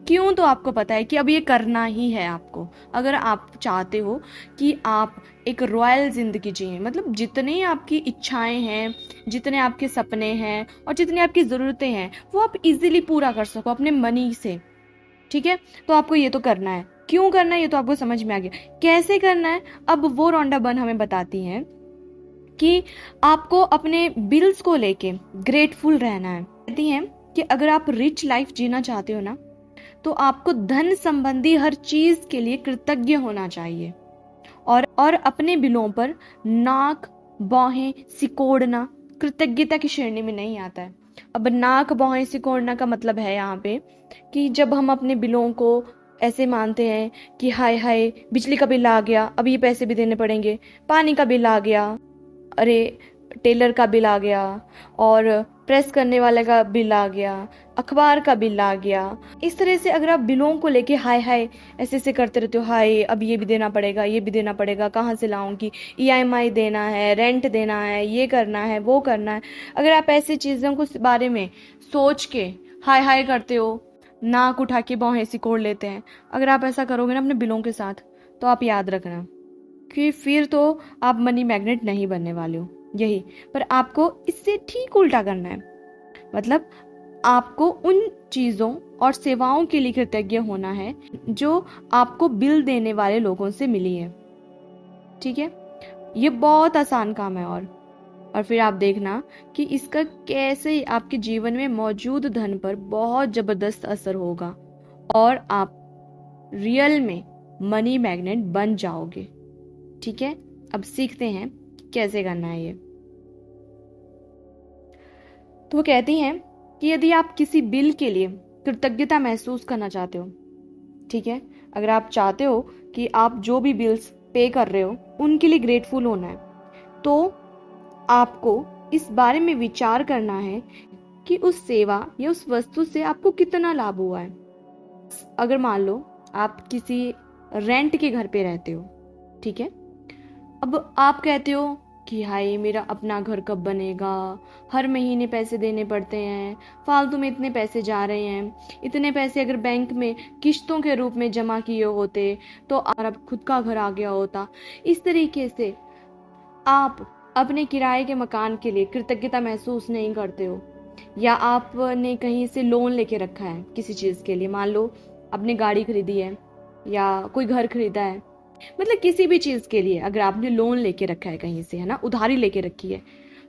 क्यों, तो आपको पता है कि अब ये करना ही है आपको। अगर आप चाहते हो कि आप एक रॉयल जिंदगी जिए, मतलब जितनी आपकी इच्छाएं हैं, जितने आपके सपने हैं और जितनी आपकी ज़रूरतें हैं वो आप इजीली पूरा कर सको अपने मनी से, ठीक है, तो आपको ये तो करना है। क्यों करना है ये तो आपको समझ में आ गया, कैसे करना है अब वो रोंडा बर्न हमें बताती हैं कि आपको अपने बिल्स को लेके ग्रेटफुल रहना है। कहती हैं कि अगर आप रिच लाइफ जीना चाहते हो ना तो आपको धन संबंधी हर चीज के लिए कृतज्ञ होना चाहिए, और अपने बिलों पर नाक बाहें सिकोड़ना कृतज्ञता की श्रेणी में नहीं आता है। अब नाक बाहें सिकोड़ना का मतलब है यहाँ पे कि जब हम अपने बिलों को ऐसे मानते हैं कि हाय हाय बिजली का बिल आ गया, अब ये पैसे भी देने पड़ेंगे, पानी का बिल आ गया, अरे टेलर का बिल आ गया, और प्रेस करने वाले का बिल आ गया, अखबार का बिल आ गया। इस तरह से अगर आप बिलों को लेके हाय हाय ऐसे ऐसे करते रहते हो, हाय अब ये भी देना पड़ेगा, ये भी देना पड़ेगा, कहाँ से लाऊंगी, ईएमआई देना है, रेंट देना है, ये करना है, वो करना है। अगर आप ऐसी चीज़ों को बारे में सोच के हाय हाय करते हो, नाक उठा के बाहें सिकोड़ लेते हैं, अगर आप ऐसा करोगे ना अपने बिलों के साथ, तो आप याद रखना कि फिर तो आप मनी मैग्नेट नहीं बनने वाले हो। यही, पर आपको इससे ठीक उल्टा करना है, मतलब आपको उन चीज़ों और सेवाओं के लिए कृतज्ञ होना है जो आपको बिल देने वाले लोगों से मिली है। ठीक है, ये बहुत आसान काम है। और फिर आप देखना कि इसका कैसे आपके जीवन में मौजूद धन पर बहुत जबरदस्त असर होगा और आप रियल में मनी मैग्नेट बन जाओगे। ठीक है, अब सीखते हैं कैसे करना है ये। तो वो कहती हैं कि यदि आप किसी बिल के लिए कृतज्ञता महसूस करना चाहते हो, ठीक है, अगर आप चाहते हो कि आप जो भी बिल्स पे कर रहे हो उनके लिए ग्रेटफुल होना है, तो आपको इस बारे में विचार करना है कि उस सेवा या उस वस्तु से आपको कितना लाभ हुआ है। अगर मान लो आप किसी रेंट के घर पे रहते हो, ठीक है, अब आप कहते हो कि हाय मेरा अपना घर कब बनेगा, हर महीने पैसे देने पड़ते हैं, फालतू में इतने पैसे जा रहे हैं, इतने पैसे अगर बैंक में किश्तों के रूप में जमा किए होते तो अब खुद का घर आ गया होता। इस तरीके से आप अपने किराए के मकान के लिए कृतज्ञता महसूस नहीं करते हो, या आपने कहीं से लोन लेके रखा है किसी चीज़ के लिए, मान लो आपने गाड़ी खरीदी है या कोई घर खरीदा है, मतलब किसी भी चीज़ के लिए अगर आपने लोन लेके रखा है कहीं से, है ना, उधारी लेके रखी है,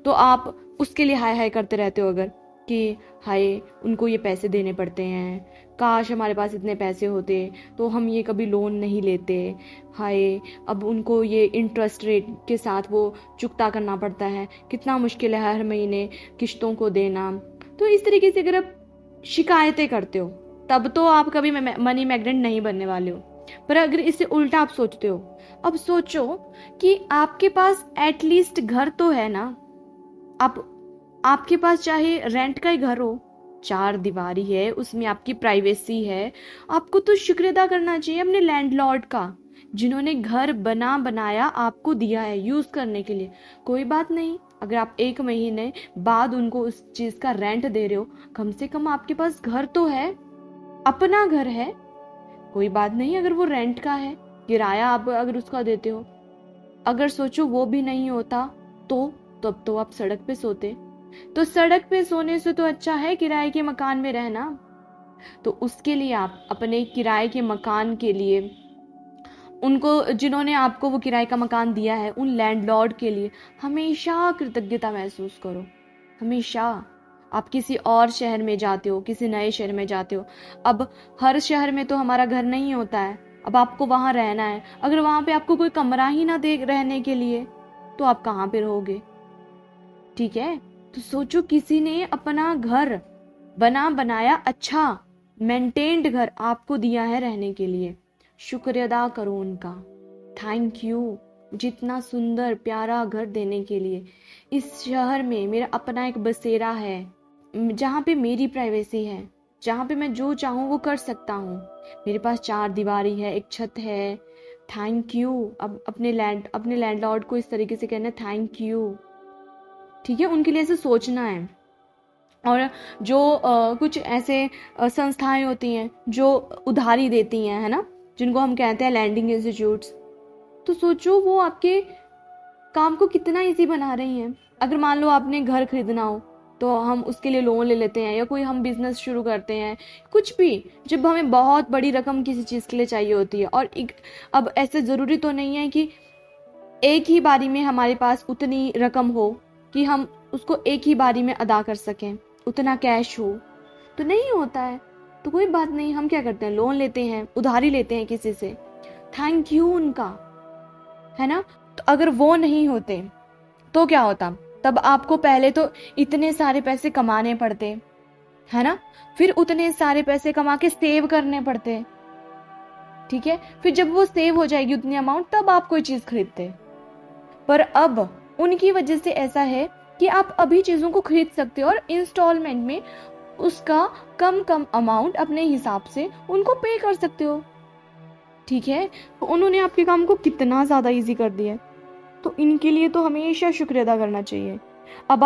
तो आप उसके लिए हाय हाय करते रहते हो अगर कि हाय उनको ये पैसे देने पड़ते हैं, काश हमारे पास इतने पैसे होते तो हम ये कभी लोन नहीं लेते, हाय अब उनको ये इंटरेस्ट रेट के साथ वो चुकता करना पड़ता है, कितना मुश्किल है हर महीने किश्तों को देना। तो इस तरीके से अगर आप शिकायतें करते हो तब तो आप कभी मनी मैग्नेट नहीं बनने वाले हो। पर अगर इससे उल्टा आप सोचते हो, अब सोचो कि आपके पास एटलीस्ट घर तो है ना, आपके पास चाहे रेंट का ही घर हो, चार दीवारी है, उसमें आपकी प्राइवेसी है, आपको तो शुक्र अदा करना चाहिए अपने लैंडलॉर्ड का जिन्होंने घर बनाया आपको दिया है यूज करने के लिए। कोई बात नहीं, अगर आप 1 महीने बाद उनको उस चीज का रेंट दे रहे हो, कम से कम आपके पास घर तो है, अपना घर है। कोई बात नहीं अगर वो रेंट का है, किराया आप अगर उसका देते हो। अगर सोचो वो भी नहीं होता तो तब तो आप सड़क पे सोते। तो सड़क पे सोने से तो अच्छा है किराए के मकान में रहना। तो उसके लिए आप अपने किराए के मकान के लिए उनको, जिन्होंने आपको वो किराए का मकान दिया है, उन लैंडलॉर्ड के लिए हमेशा कृतज्ञता महसूस करो। हमेशा। आप किसी और शहर में जाते हो, किसी नए शहर में जाते हो, अब हर शहर में तो हमारा घर नहीं होता है, अब आपको वहां रहना है। अगर वहां पे आपको कोई कमरा ही ना दे रहने के लिए, तो आप कहाँ पे रहोगे? ठीक है, तो सोचो किसी ने अपना घर बनाया, अच्छा मेंटेन्ड घर आपको दिया है रहने के लिए। शुक्र अदा करो उनका। थैंक यू जितना सुंदर प्यारा घर देने के लिए। इस शहर में मेरा अपना एक बसेरा है, जहाँ पे मेरी प्राइवेसी है, जहाँ पे मैं जो चाहूँ वो कर सकता हूँ। मेरे पास 4 दीवारी है, एक छत है। Thank you. अब अपने लैंडलॉर्ड को इस तरीके से कहना थैंक यू। ठीक है, उनके लिए ऐसे सोचना है। और जो कुछ ऐसे संस्थाएं होती हैं जो उधारी देती हैं, है ना, जिनको हम कहते हैं लैंडिंग इंस्टीट्यूट्स, तो सोचो वो आपके काम को कितना इजी बना रही हैं। अगर मान लो आपने घर खरीदना हो तो हम उसके लिए लोन ले लेते हैं, या कोई हम बिजनेस शुरू करते हैं, कुछ भी, जब हमें बहुत बड़ी रकम किसी चीज़ के लिए चाहिए होती है। और अब ऐसे ज़रूरी तो नहीं है कि एक ही बारी में हमारे पास उतनी रकम हो कि हम उसको एक ही बारी में अदा कर सकें, उतना कैश हो, तो नहीं होता है। तो कोई बात नहीं, हम क्या करते हैं, लोन लेते हैं, उधारी लेते हैं किसी से। थैंक यू उनका, है ना। तो अगर वो नहीं होते तो क्या होता? तब आपको पहले तो इतने सारे पैसे कमाने पड़ते, है ना, फिर उतने सारे पैसे कमा के सेव करने पड़ते। ठीक है, फिर जब वो सेव हो जाएगी उतनी अमाउंट, तब आप कोई चीज खरीदते। पर अब उनकी वजह से ऐसा है कि आप अभी चीजों को खरीद सकते हो और इंस्टॉलमेंट में उसका कम अमाउंट अपने हिसाब से उनको पे कर सकते हो। ठीक है, तो उन्होंने आपके काम को कितना ज्यादा इजी कर दिया है। तो इनके लिए तो हमेशा शुक्र अदा करना चाहिए। अब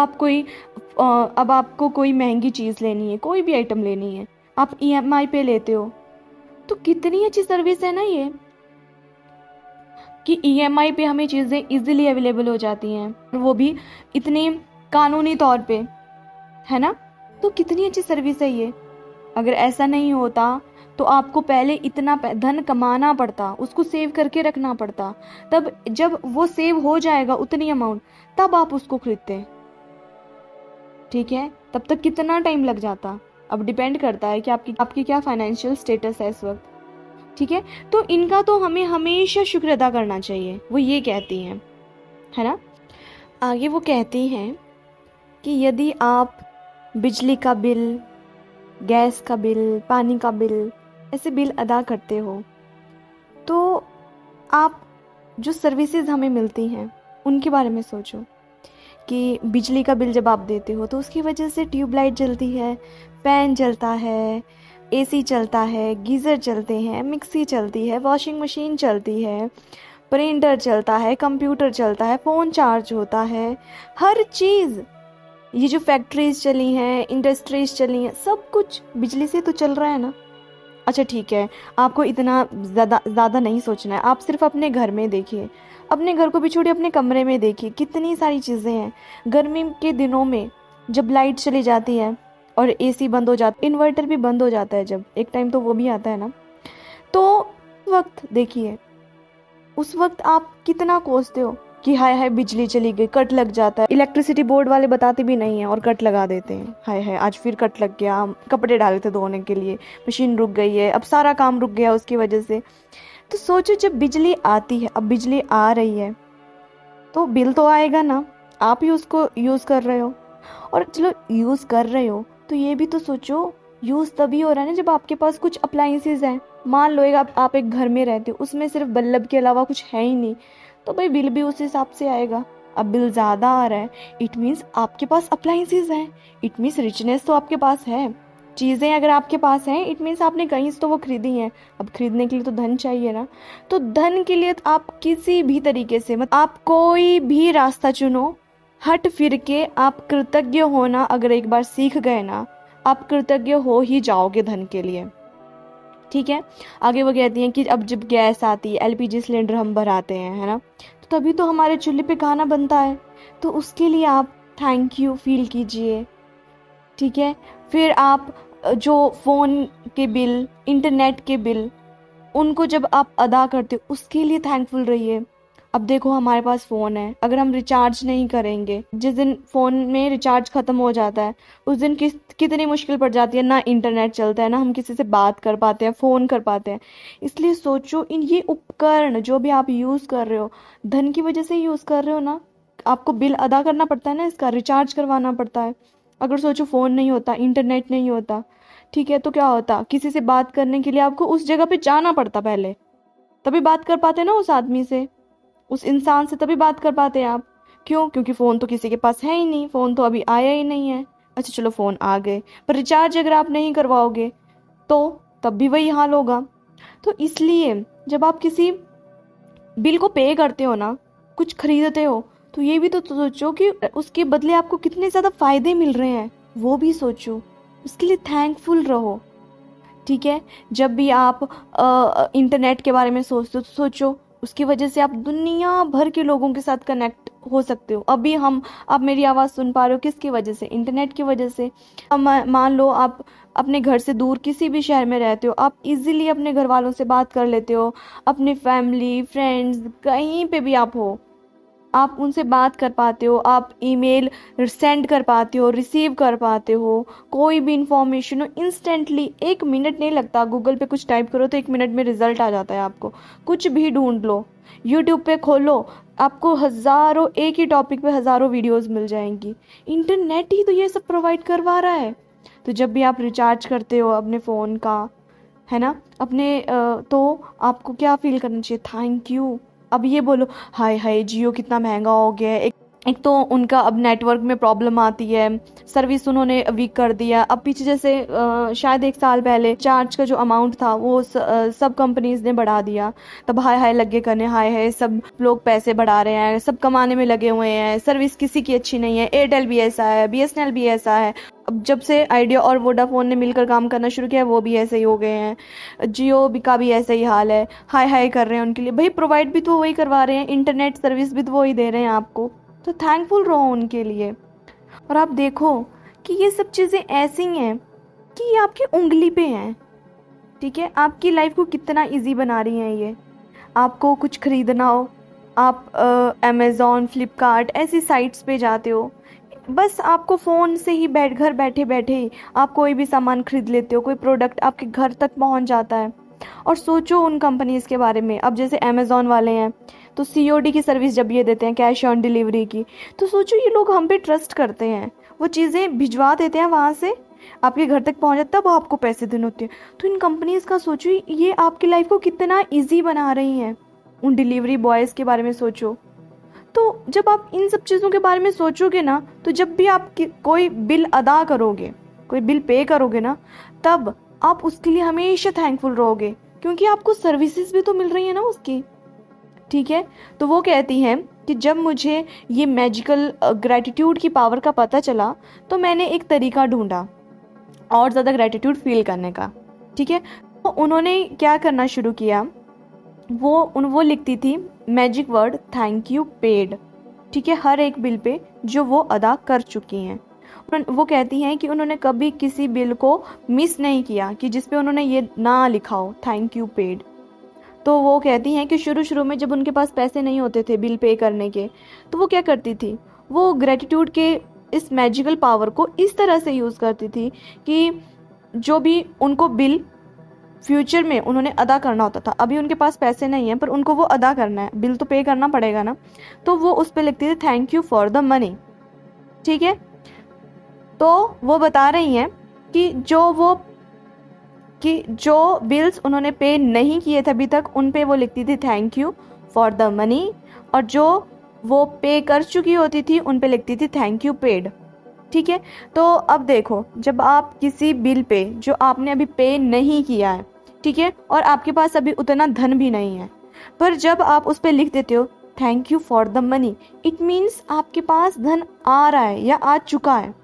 आपको कोई महंगी चीज लेनी है, कोई भी आइटम लेनी है, आप EMI पे लेते हो, तो कितनी अच्छी सर्विस है ना ये, कि EMI पे हमें चीजें इजीली अवेलेबल हो जाती हैं, वो भी इतने कानूनी तौर पे, है ना। तो कितनी अच्छी सर्विस है ये। अगर ऐसा नहीं होता तो आपको पहले इतना धन कमाना पड़ता, उसको सेव करके रखना पड़ता, तब जब वो सेव हो जाएगा उतनी अमाउंट, तब आप उसको खरीदते। ठीक है, तब तक कितना टाइम लग जाता। अब डिपेंड करता है कि आपकी क्या फाइनेंशियल स्टेटस है इस वक्त। ठीक है, तो इनका तो हमें हमेशा शुक्र अदा करना चाहिए, वो ये कहती हैं, है ना। आगे वो कहती हैं कि यदि आप बिजली का बिल, गैस का बिल, पानी का बिल, ऐसे बिल अदा करते हो, तो आप जो सर्विसेज हमें मिलती हैं उनके बारे में सोचो। कि बिजली का बिल जब आप देते हो तो उसकी वजह से ट्यूबलाइट जलती है, फैन चलता है, AC चलता है, गीज़र चलते हैं, मिक्सी चलती है, वॉशिंग मशीन चलती है, प्रिंटर चलता है, कंप्यूटर चलता है, फ़ोन चार्ज होता है, हर चीज़, ये जो फैक्ट्रीज चली हैं, इंडस्ट्रीज चली हैं, सब कुछ बिजली से तो चल रहा है ना। अच्छा ठीक है, आपको इतना ज़्यादा नहीं सोचना है, आप सिर्फ अपने घर में देखिए, अपने घर को भी छोड़िए, अपने कमरे में देखिए, कितनी सारी चीज़ें हैं। गर्मी के दिनों में जब लाइट चली जाती है और AC बंद हो जाता, इन्वर्टर भी बंद हो जाता है, जब एक टाइम तो वो भी आता है ना, तो वक्त देखिए, उस वक्त आप कितना कोसते हो कि हाय हाय बिजली चली गई, कट लग जाता है। इलेक्ट्रिसिटी बोर्ड वाले बताते भी नहीं है और कट लगा देते हैं, हाय हाय आज फिर कट लग गया, कपड़े डाले थे धोने के लिए, मशीन रुक गई है, अब सारा काम रुक गया उसकी वजह से। तो सोचो जब बिजली आती है, अब बिजली आ रही है तो बिल तो आएगा ना, आप ही उसको यूज़ कर रहे हो। और चलो यूज़ कर रहे हो तो ये भी तो सोचो, यूज़ तभी हो रहा है ना जब आपके पास कुछ अप्लाइंसेस हैं। मान लो आप एक घर में रहते हो, उसमें सिर्फ बल्ब के अलावा कुछ है ही नहीं, तो भाई बिल भी उस हिसाब से आएगा। अब बिल ज़्यादा आ रहा है, इट मीन्स आपके पास अप्लाइंसेस हैं, इट मीन्स रिचनेस तो आपके पास है, चीज़ें अगर आपके पास हैं इट मीन्स आपने कहीं से तो वो खरीदी हैं। अब खरीदने के लिए तो धन चाहिए ना, तो धन के लिए तो आप किसी भी तरीके से, मतलब आप कोई भी रास्ता चुनो, हट फिर के आप कृतज्ञ होना अगर एक बार सीख गए ना, आप कृतज्ञ हो ही जाओगे धन के लिए। ठीक है। आगे वो कहती हैं कि अब जब गैस आती है, एलपीजी सिलेंडर हम भराते हैं, है ना, तो तभी तो हमारे चूल्हे पे खाना बनता है, तो उसके लिए आप थैंक यू फील कीजिए। ठीक है। फिर आप जो फ़ोन के बिल, इंटरनेट के बिल, उनको जब आप अदा करते हो उसके लिए थैंकफुल रहिए। अब देखो हमारे पास फ़ोन है, अगर हम रिचार्ज नहीं करेंगे, जिस दिन फ़ोन में रिचार्ज ख़त्म हो जाता है उस दिन कितनी मुश्किल पड़ जाती है, ना इंटरनेट चलता है, ना हम किसी से बात कर पाते हैं, फ़ोन कर पाते हैं। इसलिए सोचो, इन ये उपकरण जो भी आप यूज़ कर रहे हो, धन की वजह से यूज़ कर रहे हो ना, आपको बिल अदा करना पड़ता है ना, इसका रिचार्ज करवाना पड़ता है। अगर सोचो फ़ोन नहीं होता, इंटरनेट नहीं होता, ठीक है, तो क्या होता, किसी से बात करने के लिए आपको उस जगह पे जाना पड़ता पहले, तभी बात कर पाते ना उस आदमी से, उस इंसान से, तभी बात कर पाते हैं आप। क्यों? क्योंकि फ़ोन तो किसी के पास है ही नहीं, फ़ोन तो अभी आया ही नहीं है। अच्छा चलो फ़ोन आ गए, पर रिचार्ज अगर आप नहीं करवाओगे तो तब भी वही हाल होगा। तो इसलिए जब आप किसी बिल को पे करते हो ना, कुछ खरीदते हो, तो ये भी तो सोचो कि उसके बदले आपको कितने ज़्यादा फ़ायदे मिल रहे हैं, वो भी सोचो, उसके लिए थैंकफुल रहो। ठीक है। जब भी आप इंटरनेट के बारे में सोचते हो तो सोचो, उसकी वजह से आप दुनिया भर के लोगों के साथ कनेक्ट हो सकते हो। अभी आप मेरी आवाज़ सुन पा रहे हो, किसकी वजह से? इंटरनेट की वजह से। अब मान लो आप अपने घर से दूर किसी भी शहर में रहते हो, आप इजीली अपने घर वालों से बात कर लेते हो, अपनी फैमिली, फ्रेंड्स, कहीं पे भी आप हो, आप उनसे बात कर पाते हो, आप ईमेल सेंड कर पाते हो, रिसीव कर पाते हो, कोई भी इंफॉर्मेशन हो इंस्टेंटली, 1 मिनट नहीं लगता। गूगल पे कुछ टाइप करो तो 1 मिनट में रिजल्ट आ जाता है आपको। कुछ भी ढूंढ लो, यूट्यूब पे खोलो, आपको हज़ारों, एक ही टॉपिक पे हज़ारों वीडियोस मिल जाएंगी। इंटरनेट ही तो ये सब प्रोवाइड करवा रहा है। तो जब भी आप रिचार्ज करते हो अपने फ़ोन का, है ना, तो आपको क्या फील करना चाहिए? Thank you. अब ये बोलो, हाय हाय जियो कितना महंगा हो गया है, एक तो उनका अब नेटवर्क में प्रॉब्लम आती है, सर्विस उन्होंने वीक कर दिया। अब पीछे जैसे शायद 1 साल पहले चार्ज का जो अमाउंट था वो सब कंपनीज ने बढ़ा दिया, तब हाय हाय लगे करने, हाय हाय सब लोग पैसे बढ़ा रहे हैं, सब कमाने में लगे हुए हैं, सर्विस किसी की अच्छी नहीं है। एयरटेल भी ऐसा है, बीएसएनएल भी ऐसा है, अब जब से आइडिया और वोडाफोन ने मिलकर काम करना शुरू किया वो भी ऐसे ही हो गए हैं, जियो भी का भी ऐसा ही हाल है, हाय हाय कर रहे हैं उनके लिए। भाई प्रोवाइड भी तो वही करवा रहे हैं, इंटरनेट सर्विस भी तो वही दे रहे हैं आपको, तो थैंकफुल रहो उनके लिए। और आप देखो कि ये सब चीज़ें ऐसी हैं कि ये आपकी उंगली पे हैं। ठीक है। आपकी लाइफ को कितना इजी बना रही हैं ये। आपको कुछ खरीदना हो, आप अमेज़ॉन, फ्लिपकार्ट ऐसी साइट्स पे जाते हो, बस आपको फ़ोन से ही घर बैठे बैठे ही आप कोई भी सामान खरीद लेते हो, कोई प्रोडक्ट आपके घर तक पहुंच जाता है। और सोचो उन कंपनीज़ के बारे में, अब जैसे अमेज़ॉन वाले हैं तो सीओडी की सर्विस जब ये देते हैं, कैश ऑन डिलीवरी की, तो सोचो ये लोग हम पे ट्रस्ट करते हैं, वो चीज़ें भिजवा देते हैं वहाँ से, आपके घर तक पहुँच जाता है, तब आपको पैसे देने होते हैं। तो इन कंपनीज़ का सोचो, ये आपकी लाइफ को कितना ईजी बना रही हैं। उन डिलीवरी बॉयज़ के बारे में सोचो। तो जब आप इन सब चीज़ों के बारे में सोचोगे ना, तो जब भी आप कोई बिल अदा करोगे, कोई बिल पे करोगे ना, तब आप उसके लिए हमेशा थैंकफुल रहोगे, क्योंकि आपको सर्विसेज भी तो मिल रही है ना उसकी। ठीक है। तो वो कहती हैं कि जब मुझे ये मैजिकल ग्रैटिट्यूड की पावर का पता चला तो मैंने एक तरीका ढूंढा और ज़्यादा ग्रैटिट्यूड फील करने का। ठीक है। तो उन्होंने क्या करना शुरू किया, वो लिखती थी magic word thank you paid. ठीक है। हर एक बिल पे जो वो अदा कर चुकी हैं। वो कहती हैं कि उन्होंने कभी किसी बिल को मिस नहीं किया कि जिस पे उन्होंने ये ना लिखा हो थैंक यू पेड। तो वो कहती हैं कि शुरू में जब उनके पास पैसे नहीं होते थे बिल पे करने के, तो वो क्या करती थी, वो ग्रेटिट्यूड के इस मैजिकल पावर को इस तरह से यूज़ करती थी कि जो भी उनको बिल फ्यूचर में उन्होंने अदा करना होता था, अभी उनके पास पैसे नहीं हैं पर उनको वो अदा करना है, बिल तो पे करना पड़ेगा ना, तो वो उस पर लिखती थी thank you for the money. ठीक है। तो वो बता रही हैं कि जो बिल्स उन्होंने पे नहीं किए थे अभी तक, उन पे वो लिखती थी thank you for the money, और जो वो पे कर चुकी होती थी उन पे लिखती थी थैंक यू पेड। ठीक है। तो अब देखो, जब आप किसी बिल पे जो आपने अभी पे नहीं किया है, ठीक है, और आपके पास अभी उतना धन भी नहीं है, पर जब आप उस पे लिख देते हो thank you for the money, it means आपके पास धन आ रहा है या आ चुका है,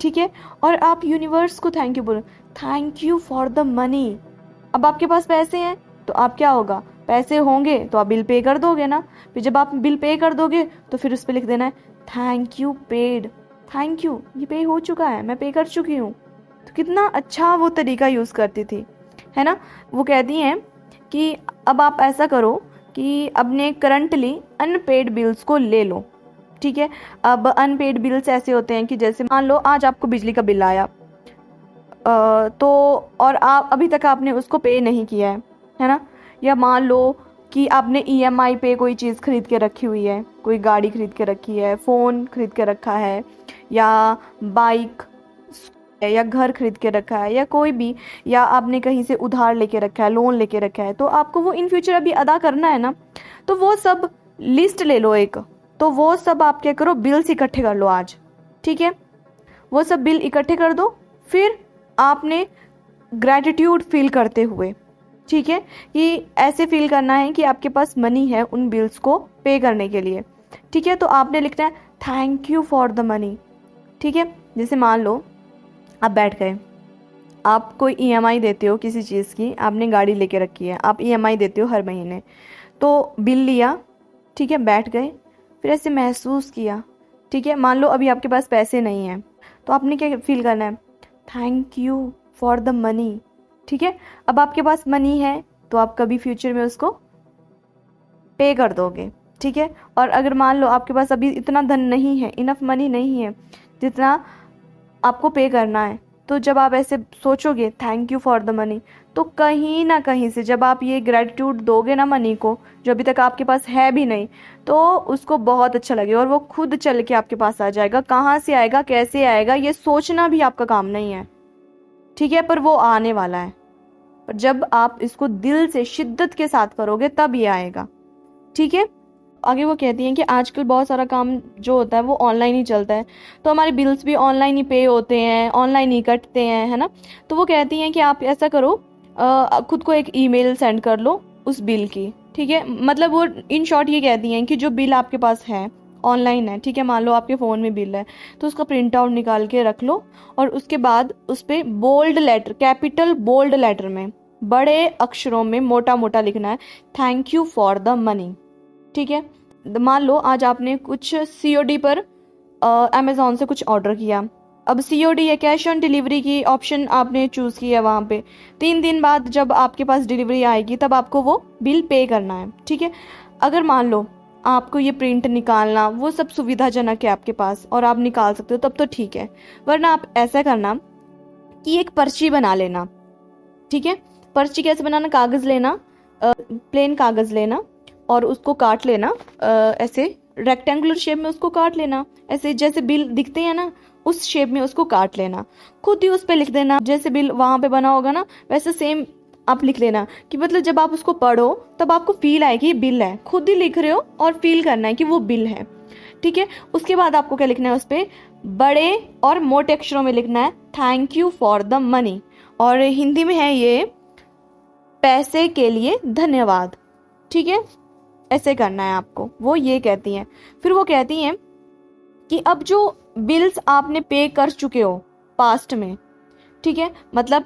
ठीक है। और आप यूनिवर्स को थैंक यू बोलो, thank you for the money. अब आपके पास पैसे हैं तो आप क्या होगा, पैसे होंगे तो आप बिल पे कर दोगे ना, फिर जब आप बिल पे कर दोगे तो फिर उस पर लिख देना है thank you paid, thank you, ये पे हो चुका है, मैं पे कर चुकी हूँ। तो कितना अच्छा वो तरीका यूज़ करती थी, है ना। वो कहती हैं कि अब आप ऐसा करो कि अपने करंटली अनपेड बिल्स को ले लो, ठीक है। अब अनपेड बिल्स ऐसे होते हैं कि जैसे मान लो आज आपको बिजली का बिल आया, तो और आप अभी तक आपने उसको पे नहीं किया है ना। या मान लो कि आपने ईएमआई पे कोई चीज़ खरीद के रखी हुई है, कोई गाड़ी खरीद के रखी है, फ़ोन खरीद के रखा है, या बाइक या घर खरीद के रखा है, या कोई भी, या आपने कहीं से उधार लेके रखा है, लोन लेके रखा है, तो आपको वो इन फ्यूचर अभी अदा करना है ना। तो वो सब लिस्ट ले लो एक, तो वो सब आप क्या करो, बिल्स इकट्ठे कर लो आज, ठीक है। वो सब बिल इकट्ठे कर दो, फिर आपने ग्रैटिट्यूड फील करते हुए, ठीक है, कि ऐसे फील करना है कि आपके पास मनी है उन बिल्स को पे करने के लिए, ठीक है। तो आपने लिखना है thank you for the money, ठीक है। जैसे मान लो आप बैठ गए, आप कोई ईएमआई देते हो किसी चीज़ की, आपने गाड़ी लेके रखी है, आप ईएमआई देते हो हर महीने, तो बिल लिया, ठीक है, बैठ गए, फिर ऐसे महसूस किया, ठीक है। मान लो अभी आपके पास पैसे नहीं हैं, तो आपने क्या फील करना है, thank you for the money, ठीक है। अब आपके पास मनी है तो आप कभी फ्यूचर में उसको पे कर दोगे, ठीक है। और अगर मान लो आपके पास अभी इतना धन नहीं है, इनफ मनी नहीं है जितना आपको पे करना है, तो जब आप ऐसे सोचोगे thank you for the money, तो कहीं ना कहीं से जब आप ये ग्रेटिट्यूड दोगे ना मनी को, जो अभी तक आपके पास है भी नहीं, तो उसको बहुत अच्छा लगेगा और वो खुद चल के आपके पास आ जाएगा। कहाँ से आएगा, कैसे आएगा, ये सोचना भी आपका काम नहीं है, ठीक है, पर वो आने वाला है। पर जब आप इसको दिल से शिद्दत के साथ करोगे तब ये आएगा, ठीक है। आगे वो कहती हैं कि आजकल बहुत सारा काम जो होता है वो ऑनलाइन ही चलता है, तो हमारे बिल्स भी ऑनलाइन ही पे होते हैं, ऑनलाइन ही कटते हैं, है ना। तो वो कहती हैं कि आप ऐसा करो, खुद को एक ईमेल सेंड कर लो उस बिल की, ठीक है। मतलब वो इन शॉर्ट ये कहती हैं कि जो बिल आपके पास है ऑनलाइन है, ठीक है, मान लो आपके फ़ोन में बिल है, तो उसका प्रिंट आउट निकाल के रख लो, और उसके बाद उस पर bold letter, capital bold letter में बड़े अक्षरों में मोटा मोटा लिखना है thank you for the money, ठीक है। मान लो आज आपने कुछ सीओडी पर अमेज़ॉन से कुछ ऑर्डर किया, अब सीओडी या कैश ऑन डिलीवरी की ऑप्शन आपने चूज़ किया, वहाँ पे 3 दिन बाद जब आपके पास डिलीवरी आएगी तब आपको वो बिल पे करना है, ठीक है। अगर मान लो आपको ये प्रिंट निकालना वो सब सुविधाजनक है आपके पास और आप निकाल सकते हो, तब तो ठीक है, वरना आप ऐसा करना कि एक पर्ची बना लेना, ठीक है। पर्ची कैसे बनाना, कागज़ लेना, प्लेन कागज़ लेना और उसको काट लेना, ऐसे रेक्टेंगुलर शेप में उसको काट लेना, ऐसे जैसे बिल दिखते हैं ना उस शेप में उसको काट लेना, खुद ही उस पर लिख देना, जैसे बिल वहाँ पे बना होगा ना वैसे सेम आप लिख लेना, कि मतलब जब आप उसको पढ़ो तब आपको फील आए कि ये बिल है, खुद ही लिख रहे हो और फील करना है कि वो बिल है, ठीक है। उसके बाद आपको क्या लिखना है, उस पर बड़े और मोटे अक्षरों में लिखना है thank you for the money, और हिंदी में है ये पैसे के लिए धन्यवाद, ठीक है। ऐसे करना है आपको, वो ये कहती हैं। फिर वो कहती हैं कि अब जो बिल्स आपने पे कर चुके हो पास्ट में, ठीक है, मतलब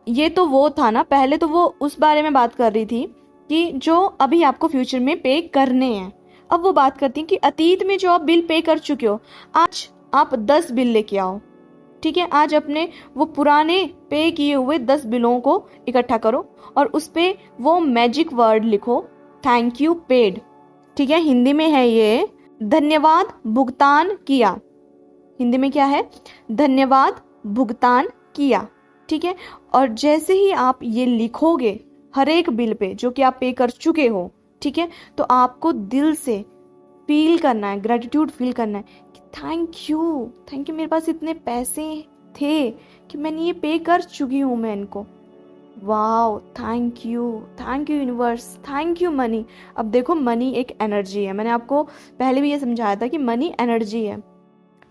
ये तो वो था ना, पहले तो वो उस बारे में बात कर रही थी कि जो अभी आपको फ्यूचर में पे करने हैं। अब वो बात करती हैं कि अतीत में जो आप बिल पे कर चुके हो, आज आप 10 बिल लेके आओ, ठीक है। आज अपने वो पुराने पे किए हुए 10 बिलों को इकट्ठा करो और उस पे वो मैजिक वर्ड लिखो थैंक यू पेड, ठीक है। हिंदी में है ये धन्यवाद भुगतान किया, हिंदी में क्या है, धन्यवाद भुगतान किया, ठीक है। और जैसे ही आप ये लिखोगे हर एक बिल पे जो कि आप पे कर चुके हो, ठीक है, तो आपको दिल से फील करना है, ग्रेटिट्यूड फील करना है कि थैंक यू मेरे पास इतने पैसे थे कि मैंने ये पे कर चुकी हूँ मैं इनको, wow, thank you universe, thank you money. अब देखो मनी एक एनर्जी है, मैंने आपको पहले भी ये समझाया था कि मनी एनर्जी है,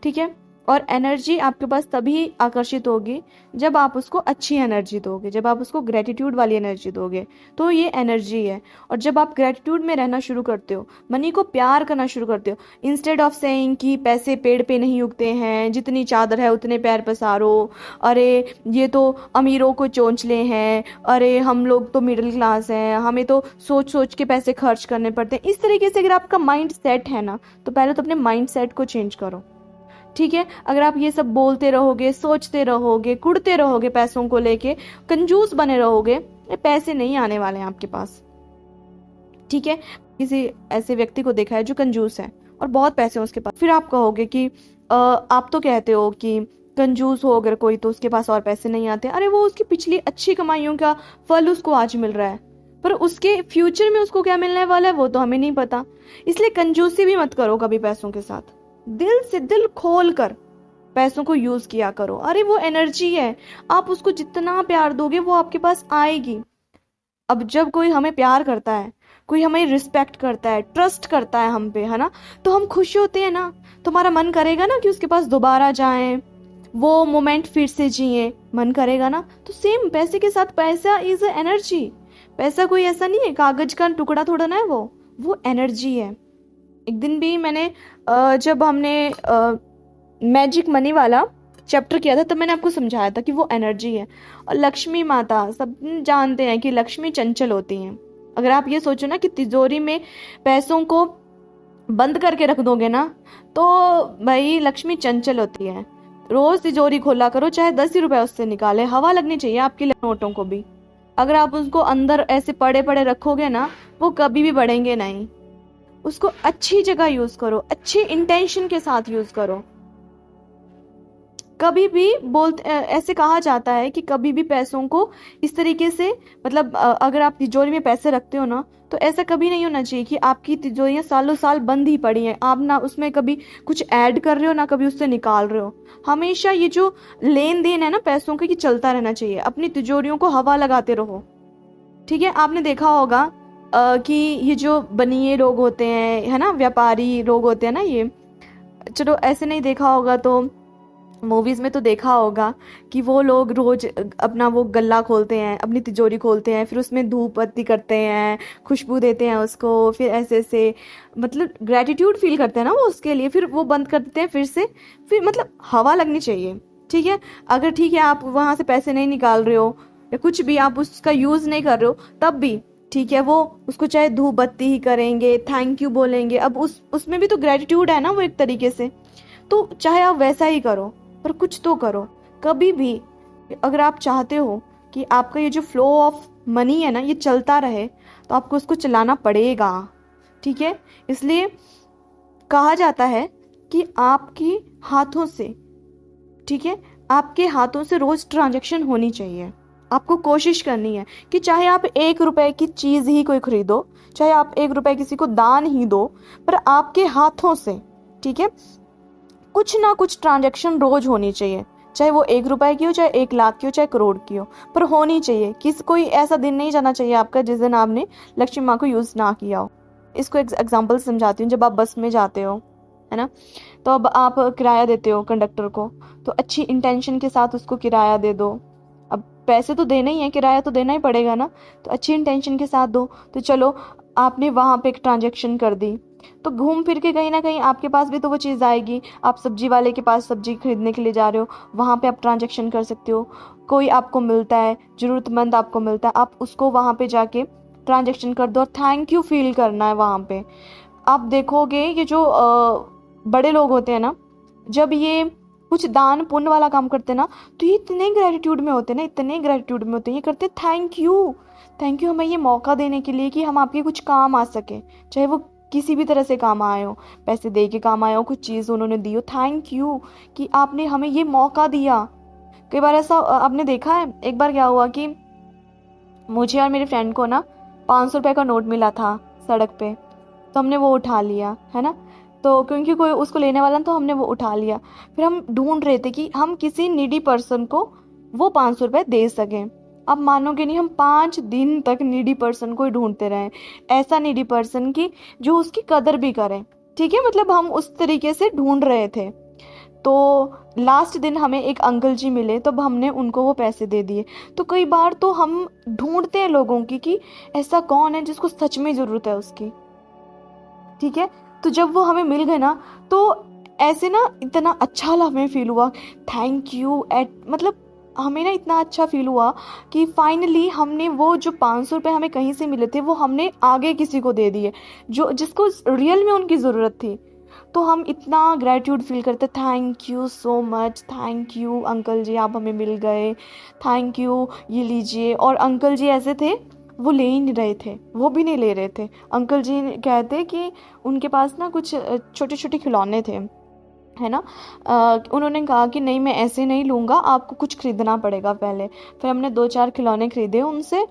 ठीक है। और एनर्जी आपके पास तभी आकर्षित होगी जब आप उसको अच्छी एनर्जी दोगे, जब आप उसको ग्रेटिट्यूड वाली एनर्जी दोगे, तो ये एनर्जी है। और जब आप ग्रेटिट्यूड में रहना शुरू करते हो, मनी को प्यार करना शुरू करते हो, इंस्टेड ऑफ सेइंग कि पैसे पेड़ पे नहीं उगते हैं, जितनी चादर है उतने पैर पसारो, अरे ये तो अमीरों को चोंचले हैं, अरे हम लोग तो मिडिल क्लास हैं, हमें तो सोच सोच के पैसे खर्च करने पड़ते हैं, इस तरीके से अगर आपका माइंड सेट है ना, तो पहले तो अपने माइंड सेट को चेंज करो। ठीक है, अगर आप ये सब बोलते रहोगे, सोचते रहोगे, कुड़ते रहोगे, पैसों को लेके कंजूस बने रहोगे, पैसे नहीं आने वाले हैं आपके पास। ठीक है, किसी ऐसे व्यक्ति को देखा है जो कंजूस है और बहुत पैसे हैं उसके पास, फिर आप कहोगे कि आप तो कहते हो कि कंजूस हो अगर कोई तो उसके पास और पैसे नहीं आते। अरे वो उसकी पिछली अच्छी कमाइयों का फल उसको आज मिल रहा है, पर उसके फ्यूचर में उसको क्या मिलने वाला है वो तो हमें नहीं पता। इसलिए कंजूसी भी मत करो कभी पैसों के साथ, दिल से दिल खोल कर पैसों को यूज किया करो। अरे वो एनर्जी है, आप उसको जितना प्यार दोगे वो आपके पास आएगी। अब जब कोई हमें प्यार करता है, कोई हमें रिस्पेक्ट करता है, ट्रस्ट करता है हम पे, है ना, तो हम खुश होते हैं ना, तुम्हारा मन करेगा ना कि उसके पास दोबारा जाएं, वो मोमेंट फिर से जिए, मन करेगा ना। तो सेम पैसे के साथ, पैसा इज एनर्जी। पैसा कोई ऐसा नहीं है कागज का टुकड़ा थोड़ा ना है, वो एनर्जी है। एक दिन भी मैंने जब हमने मैजिक मनी वाला चैप्टर किया था तब मैंने आपको समझाया था कि वो एनर्जी है। और लक्ष्मी माता, सब जानते हैं कि लक्ष्मी चंचल होती हैं। अगर आप ये सोचो ना कि तिजोरी में पैसों को बंद करके रख दोगे ना, तो भाई लक्ष्मी चंचल होती है। रोज तिजोरी खोला करो, चाहे 10 ही रुपए उससे निकाले, हवा लगनी चाहिए आपके नोटों को भी। अगर आप उसको अंदर ऐसे पड़े पड़े रखोगे ना, वो कभी भी बढ़ेंगे नहीं। उसको अच्छी जगह यूज करो, अच्छी इंटेंशन के साथ यूज करो। कभी भी बोलते ऐसे कहा जाता है कि कभी भी पैसों को इस तरीके से, मतलब अगर आप तिजोरी में पैसे रखते हो ना, तो ऐसा कभी नहीं होना चाहिए कि आपकी तिजोरियां सालों साल बंद ही पड़ी हैं, आप ना उसमें कभी कुछ ऐड कर रहे हो ना कभी उससे निकाल रहे हो। हमेशा ये जो लेन देन है ना पैसों का, ये चलता रहना चाहिए। अपनी तिजोरियों को हवा लगाते रहो। ठीक है, आपने देखा होगा कि ये जो बनिए लोग होते हैं, है ना, व्यापारी लोग होते हैं ना, ये चलो ऐसे नहीं देखा होगा तो मूवीज में तो देखा होगा कि वो लोग रोज अपना वो गल्ला खोलते हैं, अपनी तिजोरी खोलते हैं, फिर उसमें धूप बत्ती करते हैं, खुशबू देते हैं उसको, फिर ऐसे ऐसे मतलब ग्रेटिट्यूड फील करते हैं ना वो उसके लिए, फिर वो बंद कर देते हैं फिर से, फिर मतलब हवा लगनी चाहिए। ठीक है, अगर ठीक है आप वहां से पैसे नहीं निकाल रहे हो या कुछ भी आप उसका यूज नहीं कर रहे हो, तब भी ठीक है, वो उसको चाहे धूप बत्ती ही करेंगे, थैंक यू बोलेंगे। अब उसमें भी तो ग्रेटिट्यूड है ना वो एक तरीके से, तो चाहे आप वैसा ही करो पर कुछ तो करो। कभी भी अगर आप चाहते हो कि आपका ये जो फ्लो ऑफ मनी है ना ये चलता रहे, तो आपको उसको चलाना पड़ेगा। ठीक है, इसलिए कहा जाता है कि आपके हाथों से, ठीक है, आपके हाथों से रोज ट्रांजैक्शन होनी चाहिए। आपको कोशिश करनी है कि चाहे आप 1 रुपए की चीज ही कोई खरीदो, चाहे आप 1 रुपए किसी को दान ही दो, पर आपके हाथों से, ठीक है, कुछ ना कुछ ट्रांजैक्शन रोज होनी चाहिए। चाहे वो 1 रुपए की हो, चाहे 1 लाख की हो, चाहे करोड़ की हो, पर होनी चाहिए। कोई ऐसा दिन नहीं जाना चाहिए आपका जिस दिन आपने लक्ष्मी माँ को यूज ना किया हो। इसको एक एग्जाम्पल समझाती हूँ। जब आप बस में जाते हो, है ना, तो अब आप किराया देते हो कंडक्टर को, तो अच्छी इंटेंशन के साथ उसको किराया दे दो। अब पैसे तो देना ही है, किराया तो देना ही पड़ेगा ना, तो अच्छी इंटेंशन के साथ दो। तो चलो आपने वहां पे एक ट्रांजैक्शन कर दी, तो घूम फिर के कहीं ना कहीं आपके पास भी तो वो चीज़ आएगी। आप सब्जी वाले के पास सब्जी खरीदने के लिए जा रहे हो, वहाँ पे आप ट्रांजैक्शन कर सकते हो। कोई आपको मिलता है, ज़रूरतमंद आपको मिलता है, आप उसको वहाँ पे जाके ट्रांजैक्शन कर दो और थैंक यू फील करना है वहाँ पे। आप देखोगे ये जो बड़े लोग होते हैं ना, जब ये कुछ दान पुण्य वाला काम करते हैं ना, तो ये इतने ग्रेटिट्यूड में होते हैं ना, इतने ग्रेटिट्यूड में होते हैं, ये करते थैंक यू हमें ये मौका देने के लिए कि हम आपके कुछ काम आ सके, चाहे वो किसी भी तरह से काम आए हो, पैसे दे के काम आए हो, कुछ चीज़ उन्होंने दी हो, थैंक यू कि आपने हमें ये मौका दिया। कई बार ऐसा आपने देखा है, एक बार क्या हुआ कि मुझे और मेरे फ्रेंड को ना 500 रुपये का नोट मिला था सड़क पे, तो हमने वो उठा लिया, है ना, तो क्योंकि कोई उसको लेने वाला तो हमने वो उठा लिया। फिर हम ढूंढ रहे थे कि हम किसी नीडी पर्सन को वो 500 रुपये दे सकें। अब मानोगे नहीं, हम 5 दिन तक नीडी पर्सन को ही ढूंढते रहे, ऐसा नीडी पर्सन की जो उसकी कदर भी करे। ठीक है, मतलब हम उस तरीके से ढूंढ रहे थे। तो लास्ट दिन हमें एक अंकल जी मिले, तो हमने उनको वो पैसे दे दिए। तो कई बार तो हम ढूंढते हैं लोगों की कि ऐसा कौन है जिसको सच में ज़रूरत है उसकी, ठीक है। तो जब वो हमें मिल गए ना, तो ऐसे ना इतना अच्छा हमें फील हुआ, थैंक यू एट, मतलब हमें ना इतना अच्छा फील हुआ कि फाइनली हमने वो जो 500 रुपये हमें कहीं से मिले थे वो हमने आगे किसी को दे दिए जो जिसको रियल में उनकी ज़रूरत थी। तो हम इतना ग्रेटिट्यूड फील करते, thank you so much, thank you uncle ji, आप हमें मिल गए, थैंक यू, ये लीजिए। और अंकल जी ऐसे थे, वो ले ही नहीं रहे थे, वो भी नहीं ले रहे थे। अंकल जी कहते कि उनके पास ना कुछ छोटे छोटे खिलौने थे, है ना। उन्होंने कहा कि नहीं मैं ऐसे नहीं लूँगा, आपको कुछ खरीदना पड़ेगा पहले। फिर हमने 2-4 खिलौने खरीदे उनसे,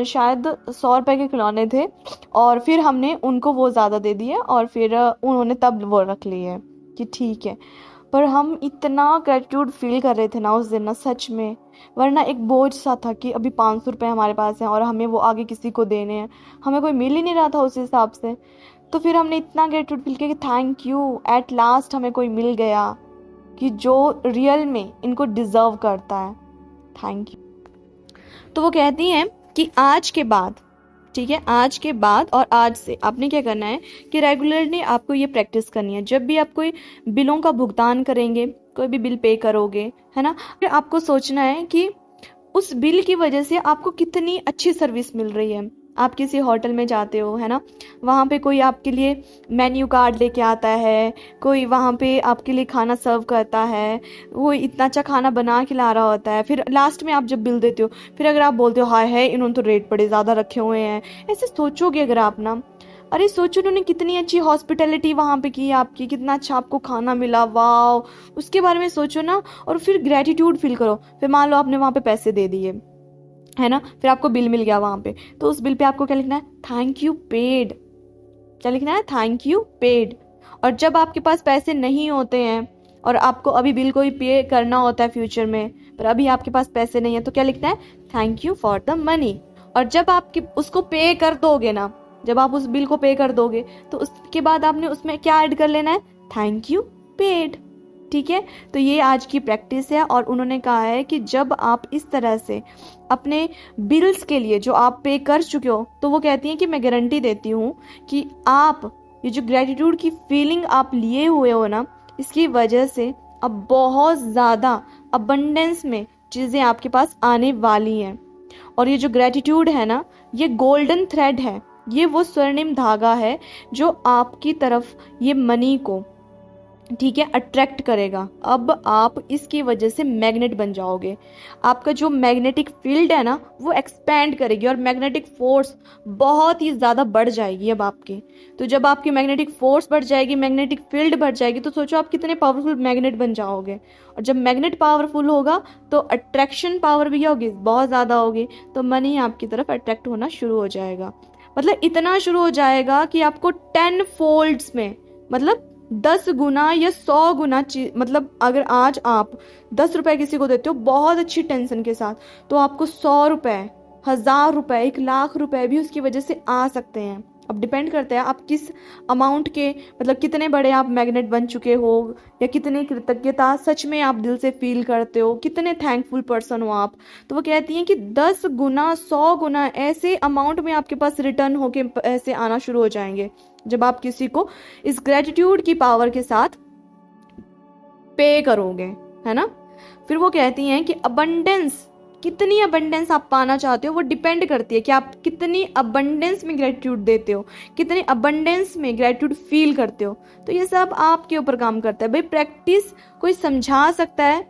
शायद 100 रुपए के खिलौने थे, और फिर हमने उनको वो ज़्यादा दे दिए, और फिर उन्होंने तब वो रख लिए कि ठीक है। पर हम इतना ग्रेटिट्यूड फील कर रहे थे ना उस दिन ना, सच में, वरना एक बोझ सा था कि अभी 500 रुपये हमारे पास हैं और हमें वो आगे किसी को देने हैं, हमें कोई मिल ही नहीं रहा था उस हिसाब से। तो फिर हमने इतना ग्रेटिट्यूड फील किया कि थैंक यू, एट लास्ट हमें कोई मिल गया कि जो रियल में इनको डिज़र्व करता है, थैंक यू। तो वो कहती हैं कि आज के बाद, ठीक है, आज के बाद और आज से आपने क्या करना है कि रेगुलरली आपको ये प्रैक्टिस करनी है। जब भी आप कोई बिलों का भुगतान करेंगे, कोई भी बिल पे करोगे, है ना, फिर आपको सोचना है कि उस बिल की वजह से आपको कितनी अच्छी सर्विस मिल रही है। आप किसी होटल में जाते हो, है ना, वहाँ पे कोई आपके लिए मेन्यू कार्ड लेके आता है, कोई वहाँ पे आपके लिए खाना सर्व करता है, वो इतना अच्छा खाना बना खिला रहा होता है। फिर लास्ट में आप जब बिल देते हो, फिर अगर आप बोलते हो हाय है इन्होंने तो रेट बड़े ज़्यादा रखे हुए हैं, ऐसे सोचोगे अगर आप ना, अरे सोचो उन्होंने कितनी अच्छी हॉस्पिटैलिटी वहाँ पे की आपकी, कितना अच्छा आपको खाना मिला, वाओ, उसके बारे में सोचो ना, और फिर ग्रेटिट्यूड फील करो। फिर मान लो आपने वहाँ पे पैसे दे दिए, है ना, फिर आपको बिल मिल गया वहाँ पे, तो उस बिल पे आपको क्या लिखना है, थैंक यू पेड। क्या लिखना है, थैंक यू पेड। और जब आपके पास पैसे नहीं होते हैं और आपको अभी बिल को ही पे करना होता है फ्यूचर में, पर अभी आपके पास पैसे नहीं है, तो क्या लिखना है, thank you for the money. और जब आप उसको पे कर दोगे ना, जब आप उस बिल को पे कर दोगे, तो उसके बाद आपने उसमें क्या ऐड कर लेना है, थैंक यू पेड, ठीक है। तो ये आज की प्रैक्टिस है, और उन्होंने कहा है कि जब आप इस तरह से अपने बिल्स के लिए जो आप पे कर चुके हो, तो वो कहती हैं कि मैं गारंटी देती हूँ कि आप ये जो ग्रेटिट्यूड की फीलिंग आप लिए हुए हो ना, इसकी वजह से अब बहुत ज़्यादा अबंडेंस में चीज़ें आपके पास आने वाली हैं। और ये जो ग्रेटिट्यूड है ना, ये गोल्डन थ्रेड है, ये वो स्वर्णिम धागा है जो आपकी तरफ ये मनी को, ठीक है, अट्रैक्ट करेगा। अब आप इसकी वजह से मैग्नेट बन जाओगे, आपका जो मैग्नेटिक फील्ड है ना वो एक्सपैंड करेगी, और मैग्नेटिक फोर्स बहुत ही ज़्यादा बढ़ जाएगी अब आपकी। तो जब आपकी मैग्नेटिक फोर्स बढ़ जाएगी, मैग्नेटिक फील्ड बढ़ जाएगी, तो सोचो आप कितने पावरफुल मैग्नेट बन जाओगे। और जब मैग्नेट पावरफुल होगा तो अट्रैक्शन पावर भी होगी, बहुत ज़्यादा होगी, तो मनी आपकी तरफ अट्रैक्ट होना शुरू हो जाएगा। मतलब इतना शुरू हो जाएगा कि आपको 10 फोल्ड्स में, मतलब 10 गुना या 100 गुना, मतलब अगर आज आप 10 रुपए किसी को देते हो बहुत अच्छी टेंशन के साथ, तो आपको 100 रुपए, 1000 रुपए, 1 लाख रुपए भी उसकी वजह से आ सकते हैं। अब डिपेंड करता है आप किस अमाउंट के, मतलब कितने बड़े आप मैग्नेट बन चुके हो, या कितनी कृतज्ञता सच में आप दिल से फील करते हो, कितने थैंकफुल पर्सन हो आप। तो वो कहती हैं कि 10 गुना 100 गुना ऐसे अमाउंट में आपके पास रिटर्न होके पैसे आना शुरू हो जाएंगे जब आप किसी को इस ग्रेटिट्यूड की पावर के साथ पे करोगे, है ना। फिर वो कहती हैं कि अबंडेंस, कितनी अबंडेंस आप पाना चाहते हो वो डिपेंड करती है कि आप कितनी अबंडेंस में ग्रेटिट्यूड देते हो, कितने अबंडेंस में ग्रेटिट्यूड फील करते हो। तो ये सब आपके ऊपर काम करता है भाई। प्रैक्टिस कोई समझा सकता है,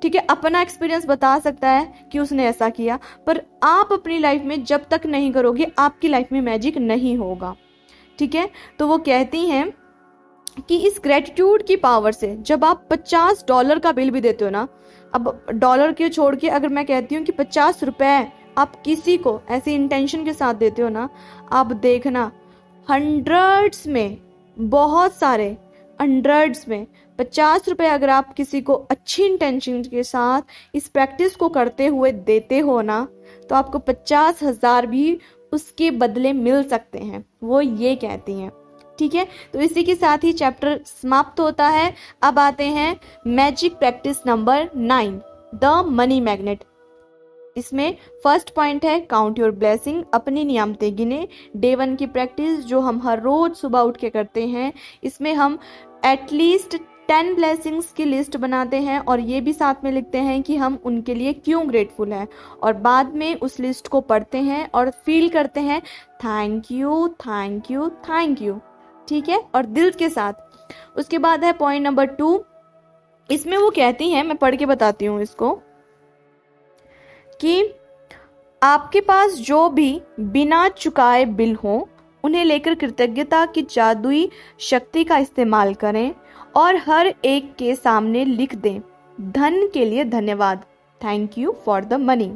ठीक है, अपना एक्सपीरियंस बता सकता है कि उसने ऐसा किया, पर आप अपनी लाइफ में जब तक नहीं करोगे आपकी लाइफ में मैजिक नहीं होगा, ठीक है। तो वो कहती हैं कि इस ग्रेटिट्यूड की पावर से जब आप $50 का बिल भी देते हो ना, अब डॉलर के छोड़ के अगर मैं कहती हूँ कि 50 रुपए आप किसी को ऐसी इंटेंशन के साथ देते हो ना, आप देखना हंड्रेड्स में, बहुत सारे हंड्रेड्स में 50 रुपए अगर आप किसी को अच्छी इंटेंशन के साथ इस प्रैक्टिस को करते हुए देते हो ना, तो आपको 50,000 भी उसके बदले मिल सकते हैं, वो ये कहती हैं, ठीक है, तो इसी के साथ ही चैप्टर समाप्त होता है। अब आते हैं magic practice number 9, the money magnet. इसमें फर्स्ट पॉइंट है काउंट योर ब्लेसिंग, अपनी नियामतें गिने। डे 1 की प्रैक्टिस जो हम हर रोज सुबह उठ के करते हैं, इसमें हम एटलीस्ट 10 ब्लेसिंग्स की लिस्ट बनाते हैं और ये भी साथ में लिखते हैं कि हम उनके लिए क्यों ग्रेटफुल हैं, और बाद में उस लिस्ट को पढ़ते हैं और फील करते हैं thank you thank you thank you, ठीक है, और दिल के साथ। उसके बाद है पॉइंट नंबर 2। इसमें वो कहती हैं, मैं पढ़ के बताती हूँ इसको, कि आपके पास जो भी बिना चुकाए बिल हो उन्हें लेकर कृतज्ञता की जादुई शक्ति का इस्तेमाल करें और हर एक के सामने लिख दें धन के लिए धन्यवाद, thank you for the money.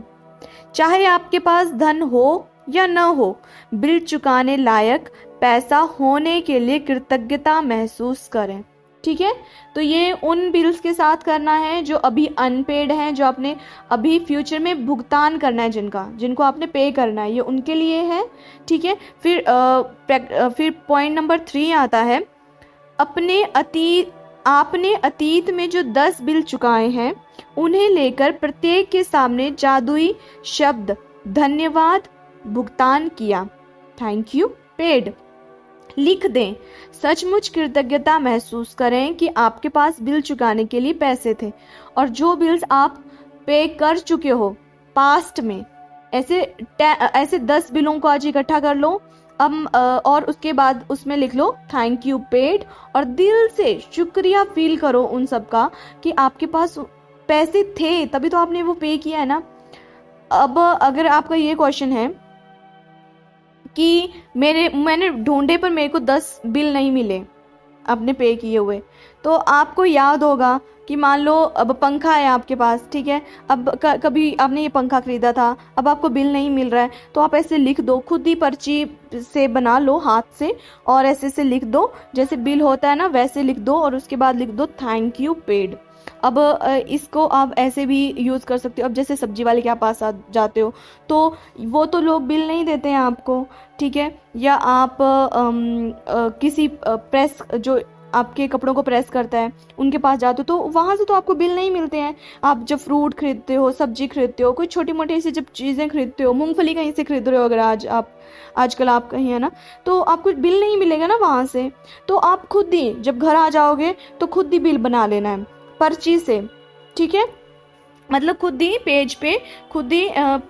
चाहे आपके पास धन हो या न हो, बिल चुकाने लायक पैसा होने के लिए कृतज्ञता महसूस करें, ठीक है। तो ये उन बिल्स के साथ करना है जो अभी अनपेड हैं, जो आपने अभी फ्यूचर में भुगतान करना है, जिनको आपने पे करना है, ये उनके लिए है, ठीक है। फिर पॉइंट नंबर 3 आता है, आपने अतीत में जो 10 बिल चुकाए हैं उन्हें लेकर प्रत्येक के सामने जादुई शब्द धन्यवाद भुगतान किया, थैंक यू पेड, लिख दें। सचमुच कृतज्ञता महसूस करें कि आपके पास बिल चुकाने के लिए पैसे थे, और जो बिल्स आप पे कर चुके हो पास्ट में, ऐसे 10 बिलों को आज इकट्ठा कर लो और उसके बाद उसमें लिख लो थैंक यू पेड, और दिल से शुक्रिया फील करो उन सब का कि आपके पास पैसे थे तभी तो आपने वो पे किया है ना। अब अगर आपका ये क्वेश्चन है कि मैंने ढूंढे पर मेरे को 10 बिल नहीं मिले आपने पे किए हुए, तो आपको याद होगा कि मान लो अब पंखा है आपके पास, ठीक है, अब कभी आपने ये पंखा खरीदा था, अब आपको बिल नहीं मिल रहा है, तो आप ऐसे लिख दो, खुद ही पर्ची से बना लो हाथ से और ऐसे लिख दो, जैसे बिल होता है ना वैसे लिख दो, और उसके बाद लिख दो थैंक यू पेड। अब इसको आप ऐसे भी यूज़ कर सकते हो। अब जैसे सब्जी वाले के पास जाते हो तो वो तो लोग बिल नहीं देते हैं आपको, ठीक है, या आप किसी प्रेस जो आपके कपड़ों को प्रेस करता है उनके पास जाते हो तो वहाँ से तो आपको बिल नहीं मिलते हैं। आप जब फ्रूट खरीदते हो, सब्जी खरीदते हो, कोई छोटी मोटी ऐसी जब चीज़ें खरीदते हो, मूंगफली कहीं से खरीद रहे हो अगर आजकल आप कहीं है ना, तो आपको बिल नहीं मिलेगा ना वहाँ से, तो आप खुद ही जब घर आ जाओगे तो खुद ही बिल बना लेना है पर्ची से, ठीक है, मतलब खुद ही पेज पे खुद ही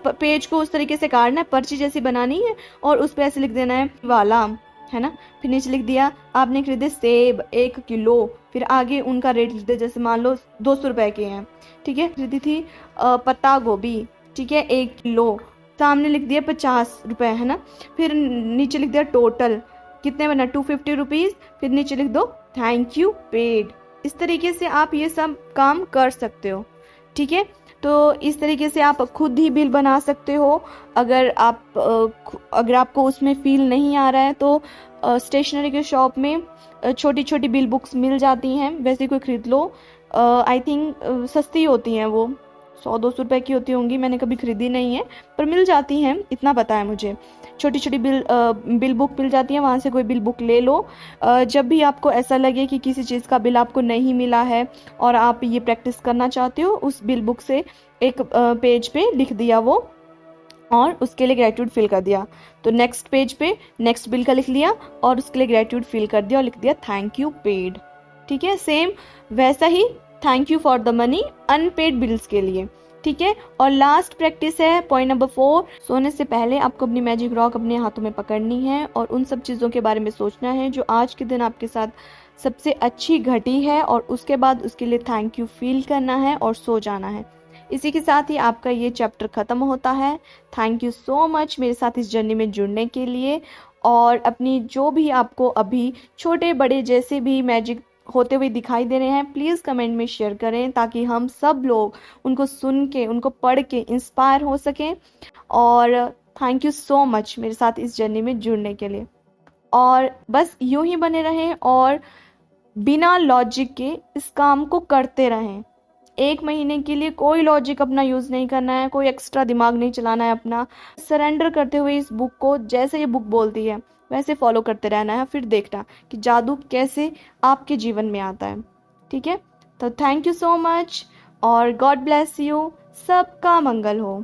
पेज को उस तरीके से काटना है, पर्ची जैसी बनानी है और उस पे ऐसे लिख देना है वाला, है ना। फिर नीचे लिख दिया आपने खरीदे सेब 1 किलो, फिर आगे उनका रेट लिख दिया, जैसे मान लो 200 रुपए के हैं, ठीक है, खरीदी थी पत्ता गोभी, ठीक है 1 किलो, सामने लिख दिया 50 रुपए, है ना। फिर नीचे लिख दिया टोटल कितने बना 250 रुपीज़, फिर नीचे लिख दो थैंक यू पेड। इस तरीके से आप ये सब काम कर सकते हो, ठीक है। तो इस तरीके से आप खुद ही बिल बना सकते हो। अगर आपको उसमें फील नहीं आ रहा है तो स्टेशनरी के शॉप में छोटी छोटी बिल बुक्स मिल जाती हैं, वैसे कोई खरीद लो, आई थिंक सस्ती होती हैं, वो 100-200 रुपए की होती होंगी, मैंने कभी खरीदी नहीं है पर मिल जाती हैं, इतना पता है मुझे। छोटी छोटी बिल बुक मिल जाती है, वहाँ से कोई बिल बुक ले लो। जब भी आपको ऐसा लगे कि किसी चीज़ का बिल आपको नहीं मिला है और आप ये प्रैक्टिस करना चाहते हो, उस बिल बुक से एक पेज पे लिख दिया वो और उसके लिए ग्रेटिट्यूड फील कर दिया, तो नेक्स्ट पेज पे नेक्स्ट बिल का लिख लिया और उसके लिए ग्रेटिट्यूड फील कर दिया और लिख दिया थैंक यू पेड, ठीक है। सेम वैसा ही thank you for the money unpaid bills के लिए, ठीक है। और लास्ट प्रैक्टिस है पॉइंट नंबर 4, सोने से पहले आपको अपनी मैजिक रॉक अपने हाथों में पकड़नी है और उन सब चीज़ों के बारे में सोचना है जो आज के दिन आपके साथ सबसे अच्छी घटी है, और उसके बाद उसके लिए थैंक यू फील करना है और सो जाना है। इसी के साथ ही आपका ये चैप्टर ख़त्म होता है। थैंक यू सो मच मेरे साथ इस जर्नी में जुड़ने के लिए, और अपनी जो भी आपको अभी छोटे बड़े जैसे भी मैजिक होते हुए दिखाई दे रहे हैं, प्लीज़ कमेंट में शेयर करें ताकि हम सब लोग उनको सुन के, उनको पढ़ के इंस्पायर हो सकें। और थैंक यू सो मच मेरे साथ इस जर्नी में जुड़ने के लिए, और बस यूं ही बने रहें और बिना लॉजिक के इस काम को करते रहें। 1 महीने के लिए कोई लॉजिक अपना यूज़ नहीं करना है, कोई एक्स्ट्रा दिमाग नहीं चलाना है अपना। सरेंडर करते हुए इस बुक को, जैसे ये बुक बोलती है वैसे फॉलो करते रहना है, फिर देखना कि जादू कैसे आपके जीवन में आता है। ठीक है, तो थैंक यू सो मच और गॉड ब्लेस यू। सबका मंगल हो।